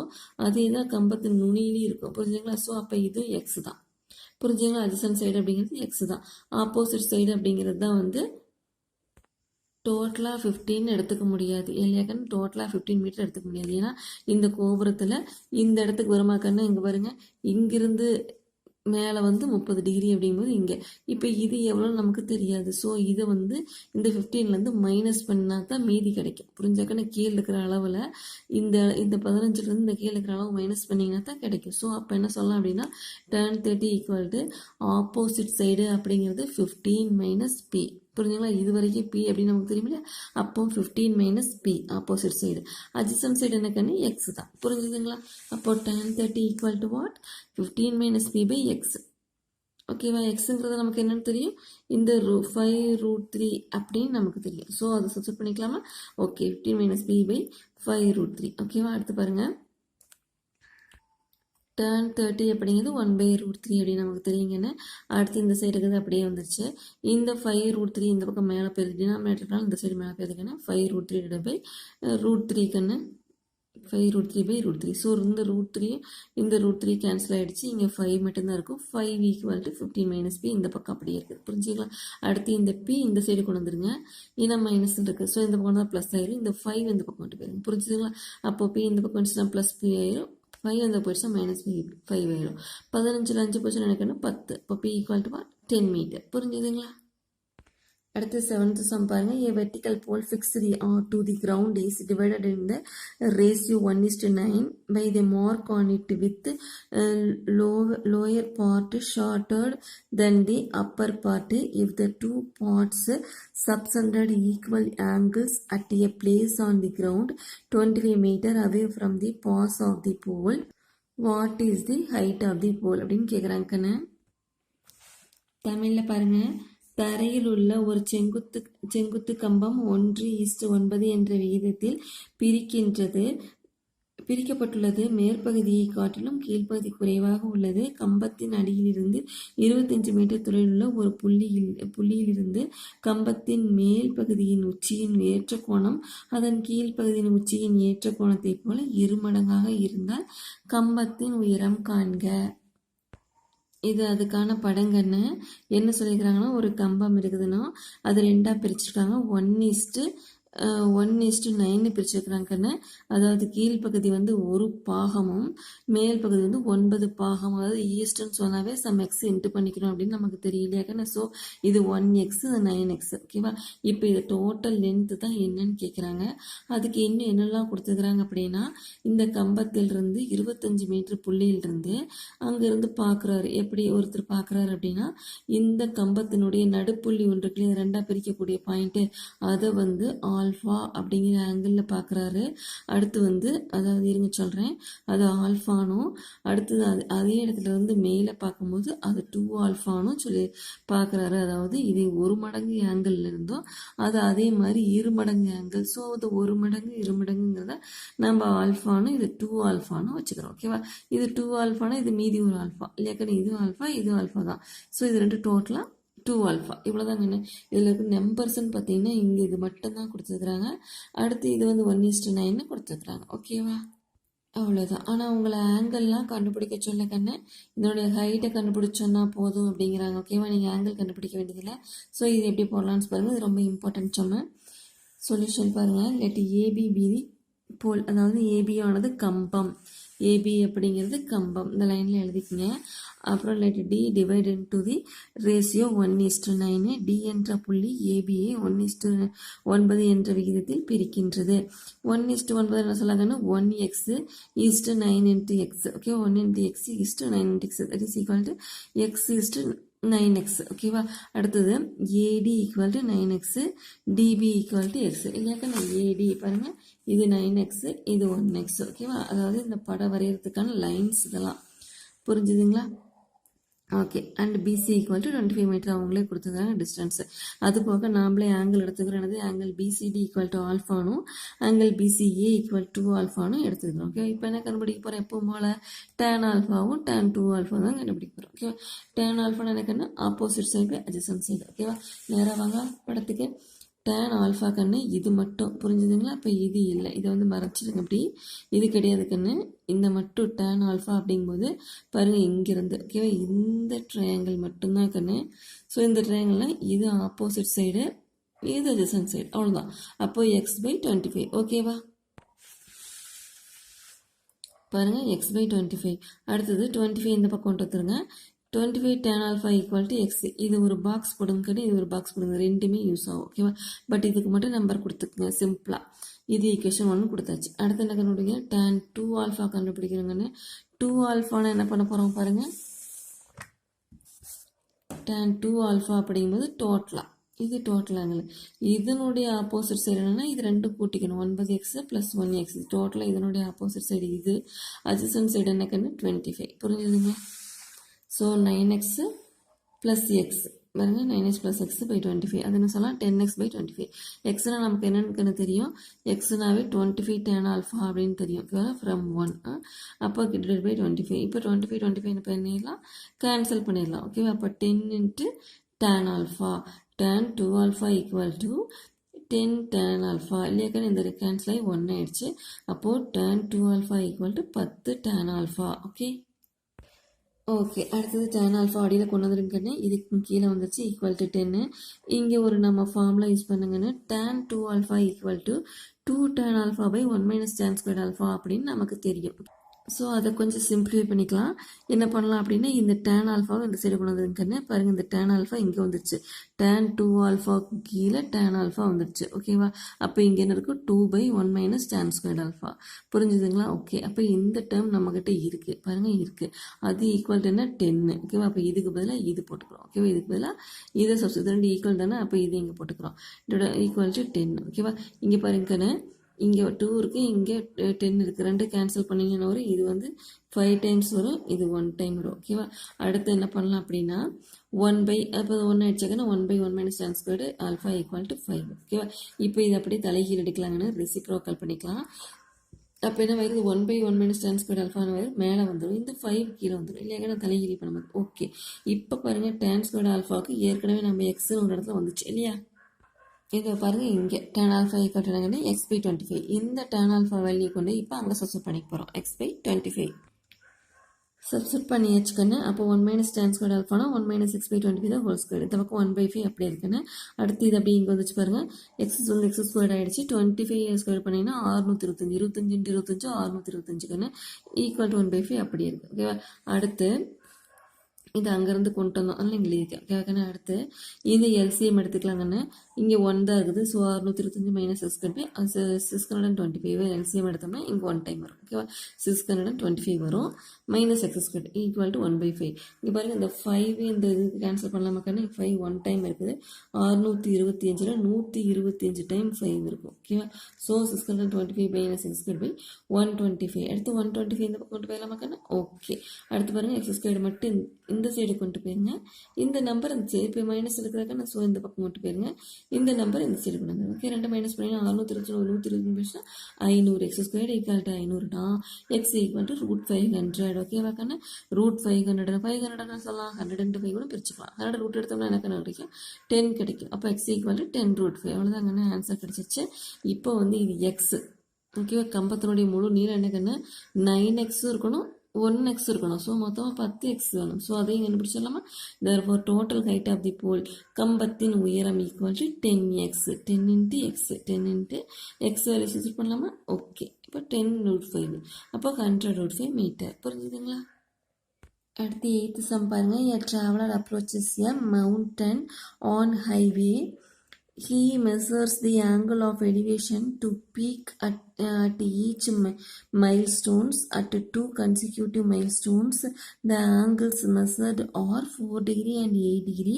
A: அதே தான் கம்பத்தின் நுனியிலையும் இருக்கும். புரிஞ்சுங்களா? ஸோ அப்போ இது எக்ஸ் தான். புரிஞ்சுங்களா? அட்ஜசன்ட் சைடு அப்படிங்கிறது எக்ஸ் தான். ஆப்போசிட் சைடு அப்படிங்கிறது தான் வந்து டோட்டலாக 15 எடுத்துக்க முடியாது இல்லையாக்கன்னு, டோட்டலாக 15 மீட்டர் எடுத்துக்க முடியாது. ஏன்னா இந்த கோபுரத்தில் இந்த இடத்துக்கு வருமாக்கன்னு, இங்கே பாருங்க, இங்கிருந்து மேலே வந்து 30 டிகிரி அப்படிங்கும்போது இங்கே இப்போ இது எவ்வளோ நமக்கு தெரியாது. ஸோ இதை வந்து இந்த 15லேருந்து மைனஸ் பண்ணால் தான் மீதி கிடைக்கும். புரிஞ்சாக்கன்னு, கீழே இருக்கிற அளவில் இந்த 15லேருந்து இந்த கீழே இருக்கிற அளவு மைனஸ் பண்ணிங்கன்னா தான் கிடைக்கும். ஸோ அப்போ என்ன சொல்லலாம் அப்படின்னா tan 30 equal to opposite side அப்படிங்கிறது 15 - p. புரிஞ்சுங்களா? இது வரைக்கும் பி அப்படின்னு நமக்கு தெரியும் இல்லையா? அப்போ 15 - p opposite side. Adjacent side என்ன கண்ணு, எக்ஸ் தான். புரிஞ்சுதுங்களா? அப்போ tan 30 equal to what, 15 - p/x. ஓகேவா? எக்ஸுங்கிறது நமக்கு என்னன்னு தெரியும், இந்த 5√3 அப்படின்னு நமக்கு தெரியும். ஸோ அதை சப்ஸ்டிட் பண்ணிக்கலாமா? Okay, 15 - p/5√3. ஓகேவா? அடுத்து பாருங்கள், tan 30 அப்படிங்கிறது 1/√3 அப்படின்னு நமக்கு தெரியுங்கன்னு. அடுத்து இந்த சைடு இருக்கிறது அப்படியே வந்துருச்சு. இந்த 5√3 இந்த பக்கம் மேலே போயிருது, டினாமினேட்டர்னால இந்த சைடு மேலே போயிருதுக்கண்ணு. 5√3 √3 கண்ணு, 5√3/√3. ஸோ இந்த √3 கேன்சல் ஆகிடுச்சு. இங்கே 5 மட்டும்தான் இருக்கும். 5 ஈக்குவல் டு 15 - p. இந்த பக்கம் அப்படியே இருக்குது. புரிஞ்சுக்கலாம்? அடுத்து இந்த p இந்த சைடு கொண்டு வந்துருங்க. ஏன்னா மைனஸ் இருக்குது. ஸோ இந்த பக்கம் தான் ப்ளஸ் ஆயிரும். இந்த 5 இந்த பக்கம் வந்துட்டு போயிருங்க. புரிஞ்சுதுங்களா? அப்போ p இந்த பக்கம் வந்துச்சுன்னா ப்ளஸ் p ஆயிரும். 5 அந்த போயிடுச்சா -5 ஆயிரும். 15ல் 5 போச்சுன்னா எனக்கு என்ன, 10. இப்போ p ஈக்குவல் டு 10 மீட்டர். புரிஞ்சுதுங்களா? அடுத்து 7th sum பாருங்க. A vertical pole fixed to the ground is divided in the ratio 1:9 by the mark on it with lower part shorter than the upper part if the two parts subtended equal angles at a place on the ground 25 meter away from the pass of the pole. What is the height of the pole அப்படின்னு கேட்குறாங்கன்னு. தமிழில் பாருங்க, தரையில் உள்ள ஒரு செங்குத்து கம்பம் 1:9 என்ற விகிதத்தில் பிரிக்கப்பட்டுள்ளது. மேற்பகுதியை காட்டிலும் கீழ்ப்பகுதி குறைவாக உள்ளது. கம்பத்தின் அடியிலிருந்து 25 மீட்டர் தொலைவில் உள்ள ஒரு புள்ளியிலிருந்து கம்பத்தின் மேல் பகுதியின் உச்சியின் ஏற்ற கோணம் அதன் கீழ்ப்பகுதியின் உச்சியின் ஏற்ற கோணத்தை போல 2 மடங்காக இருந்தால் கம்பத்தின் உயரம் காண்க. இது அதுக்கான படங்கன்னு. என்ன சொல்லியிருக்கிறாங்கன்னா, ஒரு கம்பம் இருக்குதுன்னா அது 2ஆக பிரிச்சிருக்காங்க. 1:9 1:9 பிரிச்சிருக்கிறாங்க கண்ணு. அதாவது கீழ்ப்பகுதி வந்து ஒரு பாகமும் மேல் பகுதி வந்து 9 பாகம். அதாவது ஈஸ்ட்னு சொன்னாவே சம் எக்ஸ் இன்ட்டு பண்ணிக்கணும் அப்படின்னு நமக்கு தெரியலையா கண்ணு. ஸோ இது 1x இது 9x. ஓகேவா. இப்போ இது டோட்டல் லென்த்து தான் என்னன்னு கேட்குறாங்க. அதுக்கு இன்னும் என்னெல்லாம் கொடுத்துக்கிறாங்க அப்படின்னா இந்த கம்பத்திலிருந்து 25 மீட்டர் புள்ளியிலிருந்து அங்கேருந்து பார்க்குறாரு. எப்படி ஒருத்தர் பார்க்குறாரு அப்படின்னா இந்த கம்பத்தினுடைய நடுப்புள்ளி ஒன்றுக்குள்ளே ரெண்டாக பிரிக்கக்கூடிய பாயிண்ட்டு அதை வந்து ஆல்ஃபா அப்படிங்கிற ஆங்கிளில் பார்க்குறாரு. அடுத்து வந்து அதாவது இருங்க சொல்கிறேன், அது ஆல்ஃபானும் அடுத்தது அதே இடத்துல இருந்து மேலே பார்க்கும்போது அது 2 ஆல்ஃபானும் சொல்லி பார்க்குறாரு. அதாவது இது 1 மடங்கு ஆங்கிள் இருந்தோம், அது அதே மாதிரி 2 மடங்கு ஆங்கிள். ஸோ அது 1 மடங்கு 2 மடங்குங்கிறத நம்ம ஆல்ஃபானும் இது 2 ஆல்ஃபானும் வச்சுக்கிறோம். ஓகேவா. இது 2 ஆல்ஃபானா இது மீதி ஒரு ஆல்ஃபா இல்லையாக்கா, இது ஆல்ஃபா தான். ஸோ இது ரெண்டு டோட்டலாக 2 ஆல்ஃபா. இவ்வளோதாங்க. இதில் இருக்க நம்பர்ஸ்ன்னு பார்த்தீங்கன்னா இங்கே இது மட்டும்தான் கொடுத்துருக்குறாங்க. அடுத்து இது வந்து 1:9 கொடுத்துருக்குறாங்க. ஓகேவா. அவ்வளோதான். ஆனால் உங்களை ஆங்கிள்லாம் கண்டுபிடிக்க சொல்ல கண்ணு, இதனுடைய ஹைட்டை கண்டுபிடிச்சோன்னா போதும் அப்படிங்கிறாங்க. ஓகேவா. நீங்கள் ஆங்கிள் கண்டுபிடிக்க வேண்டியதில்லை. ஸோ இது எப்படி போடலான்னு பாருங்கள். இது ரொம்ப இம்பார்ட்டன்ட் சொன்னேன். சொல்யூஷன் பாருங்கள். லெட் ஏபி பி தி போல், அதாவது ஏபி ஆனது கம்பம். ஏபி அப்படிங்கிறது கம்பம். இந்த லைனில் எழுதிக்கங்க. அப்புறம் let D divide into the ratio 1:9. D என்ற புள்ளி ஏபியை 1:9 என்ற விகிதத்தில் பிரிக்கின்றது. 1:9 என்ன சொல்லாங்கன்னு 1x is to 9 into x. Okay. 1 into x is to 9 into x. That is equal to x is to 9x. ஓகேவா. அடுத்தது AD equal to 9x, DB equal to x. இல்லையாக்கா நான் AD பாருங்க, இது 9x இது 1x. ஓகேவா. அதாவது இந்த படம் வரைகிறதுக்கான லைன்ஸ் இதெல்லாம் புரிஞ்சுதுங்களா. Okay. And BC equal to 25 metre அவங்களே கொடுத்துருக்காங்க டிஸ்டன்ஸு. அது போக நாமளே ஆங்கிள் எடுத்துக்கிறோம். ஆங்கிள் பிசிடி ஈக்குவல் டு ஆல்ஃபானும் ஆங்கிள் பிசிஏ ஈக்குவல் டு ஆல்ஃபானும் எடுத்துக்கிறோம். ஓகே. இப்போ என்ன கண்டுபிடிக்க போகிறோம், எப்பவும் போல் டேன் ஆல்ஃபாவும் டேன் 2 ஆல்ஃபா தான் கண்டுபிடிக்க போகிறோம். ஓகேவா. டேன் ஆல்ஃபான்னு எனக்குன்னா ஆப்போசிட் சைடு அட்ஜசன்ட் சைடு. ஓகேவா. நேராக வாங்க படத்துக்கு. டேன் ஆல்ஃபா கண்ணு இது மட்டும் புரிஞ்சுதுங்களா. இப்போ இது இல்லை, இதை வந்து மறைச்சிடுங்க. அப்படி இது கிடையாது கண்ணு, இந்த மட்டும் டேன் ஆல்ஃபா அப்படிங்கும்போது பாருங்கள் இங்கிருந்து. ஓகேவா. இந்த ட்ரையாங்கிள் மட்டும்தான் கண்ணு. ஸோ இந்த ட்ரையாங்கிளில் இது ஆப்போசிட் சைடு இது அட்ஜசன்ட் சைடு, அவ்வளோதான். அப்போது x/25. ஓகேவா. பாருங்கள் x/25. அடுத்தது 25 இந்த பக்கம் கொண்டு வந்துருங்க. 25 tan alpha equal to x. இது ஒரு பாக்ஸ் போடுங்க, இது ஒரு பாக்ஸ் போடுங்க, ரெண்டுமே யூஸ் ஆகும். ஓகேவா. பட் இதுக்கு மட்டும் நம்பர் கொடுத்துக்குங்க சிம்பிளாக. இது ஈக்குவேஷன் 1 கொடுத்தாச்சு. அடுத்து என்ன கண்டுபிடிங்க, tan 2 ஆல்ஃபா கண்டுபிடிக்கிறோங்கன்னு. 2 ஆல்ஃபான்னு என்ன பண்ண போகிறோம் பாருங்கள். tan 2 ஆல்ஃபா அப்படிங்கும்போது டோட்டலாக இது டோட்டல் ஆங்கிள். இதனுடைய ஆப்போசிட் சைடு என்னென்னா இது ரெண்டும் கூட்டிக்கணும். 9x + 1x. டோட்டலாக இதனுடைய ஆப்போசிட் சைடு இது. அட்ஜசன்ட் சைடு என்ன கண்ணு 25. புரிஞ்சுதுங்க. ஸோ 9x + x பாருங்க, 9x + x/25. அது என்ன சொல்லலாம் 10x/25. எக்ஸ்னால் நமக்கு என்னென்னு தெரியும், எக்ஸ்னாவே 25 tan ஆல்ஃபா அப்படின்னு தெரியும். ஃப்ரம் 1 அப்போ /25. இப்போ 25 என்ன பண்ணிடலாம், கேன்சல் பண்ணிடலாம். ஓகேவா. அப்போ 10 × tan alpha. tan 2 alpha equal to 10 tan alpha. இல்லையாக்கா இந்த கேன்சல் ஆகி 1 ஆயிடுச்சு. அப்போது tan 2 alpha equal to 10 tan alpha. Okay. Okay. அடுத்தது tan ஆல்ஃபா அடியில் கொண்டு வந்துருங்கன்னு, இதுக்கு கீழே வந்துருச்சு ஈக்குவல் டு 10. இங்கே ஒரு நம்ம ஃபார்முலா யூஸ் பண்ணுங்கன்னு, tan 2 alpha equal to 2 tan alpha பை 1 - tan ஸ்கொயர் ஆல்ஃபா அப்படின்னு நமக்கு தெரியும். ஸோ அதை கொஞ்சம் சிம்பிளிஃபை பண்ணிக்கலாம். என்ன பண்ணலாம் அப்படின்னா இந்த tan ஆல்ஃபாவை இந்த சைடு கொண்டு வந்துருங்கன்னு பாருங்கள். இந்த tan ஆல்ஃபா இங்கே வந்துருச்சு. tan 2 ஆல்ஃபாவுக்கு கீழே tan ஆல்ஃபா வந்துருச்சு. ஓகேவா. அப்போ இங்கே என்ன இருக்கும் 2/1 - tan ஸ்கொயர் ஆல்ஃபா. புரிஞ்சுதுங்களா. ஓகே. அப்போ இந்த டேர்ம் நம்மக்கிட்ட இருக்குது பாருங்கள், இருக்குது. அது ஈக்குவல் டு என்ன 10. ஓகேவா. அப்போ இதுக்கு பதிலாக இது போட்டுக்கிறோம். ஓகேவா. இதுக்கு பதிலாக இதை சப்ஸ்டிட், ரெண்டு ஈக்குவல் தானே. அப்போ இது இங்கே போட்டுக்கிறோம். இதோட ஈக்குவல் டு 10. ஓகேவா. இங்கே பாருங்கன்னு இங்கே 2 இருக்குது, இங்கே 10 இருக்குது. ரெண்டு கேன்சல் பண்ணிங்கன்னா வரும். இது வந்து 5 டைம்ஸ் வரும், இது 1 டைம் வரும். ஓகேவா. அடுத்து என்ன பண்ணலாம் அப்படின்னா 1/, அப்போ 1 அடிச்சாங்கன்னா 1/1 - tan squared alpha equal to 5. ஓகேவா. இப்போ இது அப்படியே தலைகீழ் எடுக்கலாங்கன்னு ரெசிப்ரோக்கல் பண்ணிக்கலாம். அப்போ என்ன வருது 1/1 - tan ஸ்கொயர் ஆல்ஃபான்னு வரும், மேலே வந்துடும். இந்த 5 கீழே வந்துடும். இல்லையா நான் தலைகீழ் பண்ண மாதிரி. ஓகே. இப்போ பாருங்கள் tan ஸ்கொயர் ஆல்ஃபாவுக்கு ஏற்கனவே நம்ம எக்ஸ்னு ஒரு இடத்துல வந்துச்சு இல்லையா. இதை பாருங்கள், இங்கே tan alpha equal to x/25. இந்த tan ஆல்ஃபா வேல்யூ கொண்டு இப்போ அங்கே சப்ஸ்டிட் பண்ணிக்க போகிறோம். x/25. சப்ஸ்டிட் பண்ணியாச்சுக்கண்ணு. அப்போ 1 மைனஸ் tan ஸ்கொயர் ஆல்ஃபானா 1 மைனஸ் எக்ஸ் பை 25 தான் ஹோல் ஸ்கொயர். இந்த பக்கம் 1/5 அப்படியே இருக்குன்னு. அடுத்து இது அப்படியே இங்கே வந்துச்சு பாருங்க. எக்ஸ் வந்து எக்ஸ் ஸ்கொயர் ஆகிடுச்சு. 25 ஸ்கொயர் பண்ணிங்கன்னா 625 25 × 25 625 ஈக்குவல் டு 1/5 அப்படியே இருக்குது. ஓகேவா. அடுத்து இது அங்கேருந்து கொண்டு வந்தோம். அதனால் இங்கே எழுதியிருக்கேன். ஓகேவாக்கண்ணே. அடுத்து இது எல்சிஎம் எடுத்துக்கலாங்கண்ணே. இங்கே 1 தான் இருக்குது. ஸோ 625 மைனஸ் 625 எல்சிஎம் எடுத்தோம்னா இங்கே 1 டைம் வரும். ஓகேவா. 625 வரும் minus x square equal to 1/5. இங்கே பாருங்கள், இந்த 5 இந்த இதுக்கு கேன்சல் பண்ணலாமாக்கண்ணே. 5 1 டைம் இருக்குது. 625 125 டைம் 5 இருக்கும். ஓகேவா. So 625 minus x square by 125. அடுத்து 125 இந்த பக்கம் கொண்டு போயிடலாமாக்கண்ணே. ஓகே. அடுத்து பாருங்கள், எக்ஸ் ஸ்கொயர் மட்டும் இந்த சைடு கொண்டு போயிருங்க. இந்த நம்பர் இந்த சைடு இப்போ மைனஸ் இருக்கிறாக்கண்ணே. ஸோ இந்த பக்கம் கொண்டு போயிருங்க. இந்த நம்பர் இந்த சைடு கொண்டு வந்து. ஓகே. 2 மைனஸ் பண்ணி 625 120 500 X square equal to 500 X equal to √500. ஓகேவாக்கண்ணே. √500 500 சொல்லலாம். 100 × 5 கூட பிரிச்சுக்கலாம். 100 ரூட் எடுத்தோம்னா எனக்கு கிடைக்கும் 10 கிடைக்கும். அப்போ எக்ஸ் ஈக்குவல் டு 10√5. அவ்வளோதாங்கண்ணே ஆன்சர் கிடைச்சிச்சு. இப்போ வந்து இது எக்ஸ். ஓகேவா. கம்பத்தினுடைய முழு நீளம் என்னக்கண்ணே 9x இருக்கணும் 1x இருக்கணும். ஸோ மொத்தமாக 10x வேணும். ஸோ அதையும் கண்டுபிடிச்சிடலாமா. therefore total height of the pole கம்பத்தின் உயரம் equal to 10x 10 × x 10 × x value substitute பண்ணலாமா. ஓகே. இப்போ 10√5 அப்போ 100√5 மீட்டர். புரிஞ்சுதுங்களா. அடுத்து 8th சம் பாருங்க. A traveler approaches a mountain on highway. He measures the angle of elevation to peak at each milestones. At 2 consecutive milestones, the angles measured are 4° and 8°.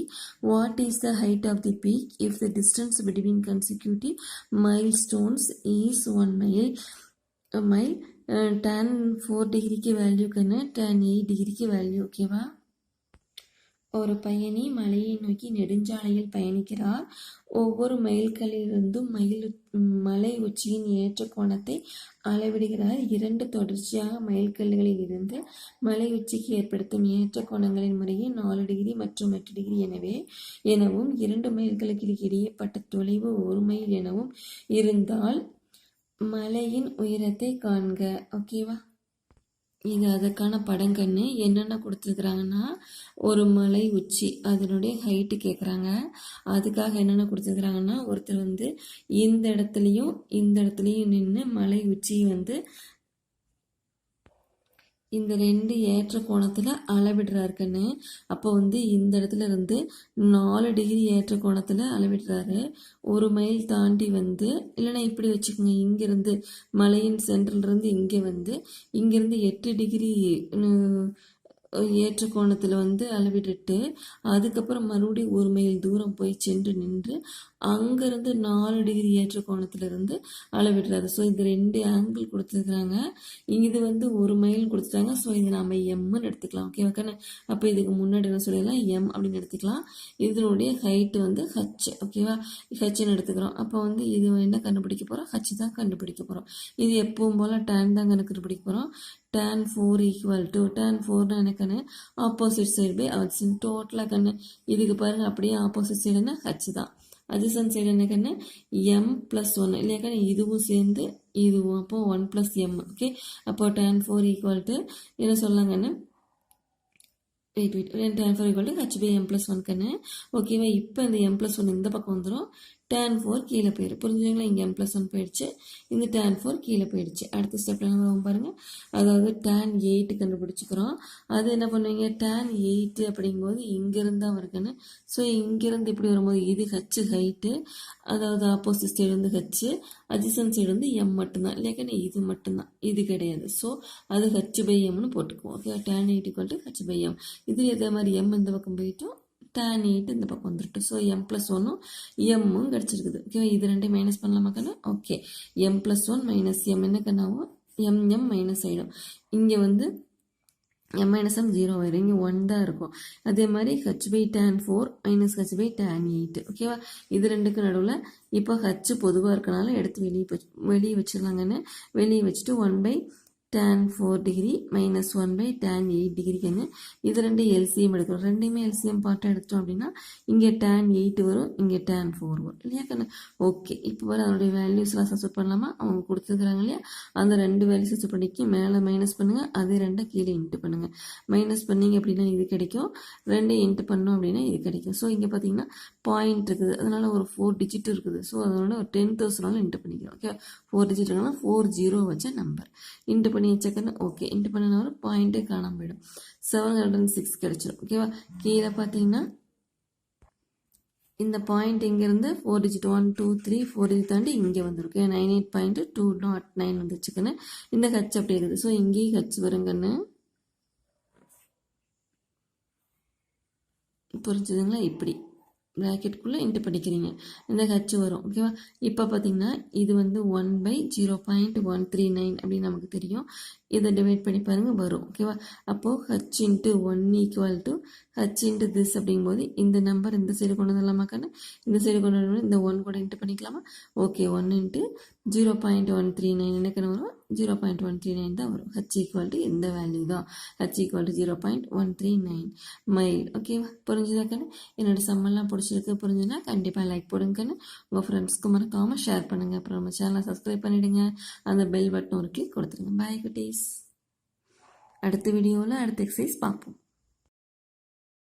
A: What is the height of the peak if the distance between consecutive milestones is 1 mile? tan 4°க்கு value கண்ணு, tan 8°க்கு value. ஓகேவா. ஒரு பயணி மலையை நோக்கி நெடுஞ்சாலையில் பயணிக்கிறார். ஒவ்வொரு மைல்கல்லிலிருந்தும் மலை உச்சியின் ஏற்ற கோணத்தை அளவிடுகிறார். 2 தொடர்ச்சியாக மைல்கல்களில் இருந்து மலை உச்சிக்கு ஏற்படுத்தும் ஏற்ற கோணங்களின் முறையே 4° மற்றும் 8° எனவும் 2 மைல்களுக்கு இடையேப்பட்ட தொலைவு 1 மைல் எனவும் இருந்தால் மலையின் உயரத்தை காண்க. ஓகேவா. இது அதுக்கான படங்கன்னு என்னென்ன கொடுத்துருக்குறாங்கன்னா, ஒரு மலை உச்சி அதனுடைய ஹைட்டு கேட்குறாங்க. அதுக்காக என்னென்ன கொடுத்துருக்குறாங்கன்னா, ஒருத்தர் வந்து இந்த இடத்துலையும் நின்று மலை உச்சியை வந்து இந்த 2 ஏற்ற கோணத்தில் அளவிடுறாருக்குன்னு. அப்போ வந்து இந்த இடத்துல இருந்து 4° ஏற்ற கோணத்தில் அளவிடுறாரு. 1 மைல் தாண்டி வந்து இல்லைன்னா இப்படி வச்சுக்கோங்க. இங்கேருந்து மலையின் சென்ட்ரல்லேருந்து இங்கே வந்து இங்கேருந்து 8° ஏற்ற கோணத்தில் வந்து அளவிட்டுட்டு அதுக்கப்புறம் மறுபடியும் 1 மைல் தூரம் போய் சென்று நின்று அங்கேருந்து 4° ஏற்ற கோணத்திலிருந்து அளவிடுறாரு. ஸோ இது 2 ஆங்கிள் கொடுத்துருக்குறாங்க. இது வந்து 1 மைல் கொடுத்துட்டாங்க. ஸோ இது நம்ம எம்னு எடுத்துக்கலாம். ஓகேவாக்கண்ணே. அப்போ இதுக்கு முன்னாடி என்ன சொல்லிடலாம், எம் அப்படின்னு எடுத்துக்கலாம். இதனுடைய ஹைட்டு வந்து ஹச். ஓகேவா. ஹச்ன்னு எடுத்துக்கிறோம். அப்போ வந்து இது என்ன கண்டுபிடிக்க போகிறோம், ஹச் தான் கண்டுபிடிக்க போகிறோம். இது எப்பவும் போல் tan தான் கண்டுபிடிக்க போகிறோம். tan 4 ஈக்குவல் டு tan 4 எனக்குன்னு ஆப்போசிட் சைடு பை ஹச் டோட்டலாக கண்ணு. இதுக்கு பாருங்கள் அப்படியே ஆப்போசிட் சைடுன்னா ஹச் தான். adjacent சைடு என்னக்கண்ணு m+1 இல்லையாக்கண்ணு. இதுவும் சேர்ந்து இதுவும் அப்போ 1 + m. ஓகே. அப்போ tan 4 ஈக்குவல் டு என்ன சொல்லலாங்கண்ணு tan 4 ஈக்குவல் டு h/m+1 கண்ணு. ஓகேவா. இப்போ இந்த m+1 இந்த பக்கம் வந்துடும். tan 4 கீழே போயிடும். புரிஞ்சுங்களா. இங்கே m+1 போயிடுச்சு. இந்த tan 4 கீழே போயிடுச்சு. அடுத்த ஸ்டெப்பில் என்ன பாருங்கள். அதாவது tan 8 கண்டுபிடிச்சிக்கிறோம். அது என்ன பண்ணுவீங்க, tan 8 அப்படிங்கும்போது இங்கேருந்து தான் வருதுன்னு. ஸோ இங்கேருந்து இப்படி வரும்போது இது ஹச் ஹைட்டு. அதாவது ஆப்போசிட் சைடு வந்து ஹச், அட்ஜசன்ட் சைடு வந்து எம் மட்டும்தான் இல்லையாக்கண்ணே. இது மட்டும்தான், இது கிடையாது. ஸோ அது h/mனு போட்டுக்குவோம். ஓகே. tan 8 = h/m. இதில் இதே மாதிரி m இந்த பக்கம் போயிட்டோம், tan 8 இந்த பக்கம் வந்துட்டு. ஸோ m+1 எம்மும் கிடச்சிருக்குது. ஓகே. இது 2 மைனஸ் பண்ணலாமாக்கண்ணா. ஓகே. m+1 மைனஸ் எம் என்ன கண்ணாவும் m மைனஸ் ஆகிடும். இங்கே வந்து m - m 0 ஆயிடும். இங்கே 1 தான் இருக்கும். அதே மாதிரி h/tan 4 மைனஸ் h/tan 8. ஓகேவா. இது 2க்கு நடுவில் இப்போ h பொதுவாக இருக்கனால எடுத்து வெளியே வச்சிடலாங்கன்னு. வெளியே வச்சுட்டு 1/tan tan 4 degree minus 1 by tan 8 degree கண்ணு. இது ரெண்டு எல்சிஎம் எடுக்கிறோம். ரெண்டையுமே எல்சிஎம் பார்ட்டாக எடுத்தோம் அப்படின்னா இங்கே tan 8 வரும், இங்கே tan 4 வரும் இல்லையா கண்ணு. ஓகே, இப்போ வர அதனுடைய வேல்யூஸ்லாம் சப்ஸ்டிட் பண்ணலாமா? அவங்க கொடுத்துருக்குறாங்க இல்லையா, அந்த ரெண்டு வேல்யூஸ் சப்ஸ்டிட் பண்ணிக்கி மேலே மைனஸ் பண்ணுங்கள், அது ரெண்டை கீழே இன்ட்டு பண்ணுங்கள். மைனஸ் பண்ணிங்க அப்படின்னா இது கிடைக்கும், ரெண்டு இன்ட்டு பண்ணோம் அப்படின்னா இது கிடைக்கும். ஸோ இங்கே பார்த்தீங்கன்னா பாயிண்ட் இருக்குது, அதனால ஒரு 4 டிஜிட் இருக்குது. ஸோ அதனால ஒரு 10,000 இன்ட்டு பண்ணிக்கிறோம். ஓகே, 4 டிஜிட் இருக்குன்னா 40 வச்ச நம்பர் இன்ட்டு பண்ணி வச்சக்கன்னு. ஓகே, இன்ட்டு பண்ணினா ஒரு பாயிண்ட்டே காணாமல் போயிடும். 706 கிடைச்சிடும். ஓகேவா, கீழே பார்த்தீங்கன்னா இந்த பாயிண்ட் இங்கேருந்து 4 டிஜிட் 1 2 3 4 டிஜிட் தாண்டி இங்கே வந்துருக்கு. 98.209 வந்துச்சுக்கன்னு. இந்த ஹச் அப்படி இருக்குது. ஸோ இங்கேயும் ஹச் வருங்கன்னு. புரிஞ்சுதுங்களா? இப்படி ப்ராக்கெட்டுக்குள்ளே இன்ட்டு படிக்கிறீங்க, இந்த ஹச் வரும். ஓகேவா, இப்போ பார்த்தீங்கன்னா இது வந்து 1/0.139 அப்படின்னு நமக்கு தெரியும். இதை டிவைட் பண்ணி பாருங்கள் வரும். ஓகேவா, அப்போது H into 1 equal to H into this அப்படிங்கும்போது இந்த நம்பர் இந்த சைடு கொண்டு வந்துடலாமாக்கான, இந்த சைடு கொண்டு வந்து இந்த 1 கூட இன்ட்டு பண்ணிக்கலாமா? ஓகே, 1 இன்ட்டு 0.139 எனக்கு வரும், 0.139 தான் வரும். ஹச் ஈக்குவல் டு இந்த வேல்யூ தான், ஹச் ஈக்குவல் டு 0.139 மைல். ஓகேவா, புரிஞ்சுதாக்கானு? என்னோட சம்மெல்லாம் பிடிச்சிருக்கு, புரிஞ்சுன்னா கண்டிப்பாக லைக் போடுங்கன்னு, உங்கள் ஃப்ரெண்ட்ஸ்க்கு மறக்காமல் ஷேர் பண்ணுங்கள். அப்புறம் நம்ம சேனலை சப்ஸ்கிரைப் பண்ணிவிடுங்க, அந்த பெல் பட்டன் ஒரு கிளிக் கொடுத்துருங்க. பாய் குட்டீஸ், அடுத்த வீடியோவில் அடுத்த எக்ஸசைஸ் பார்ப்போம்.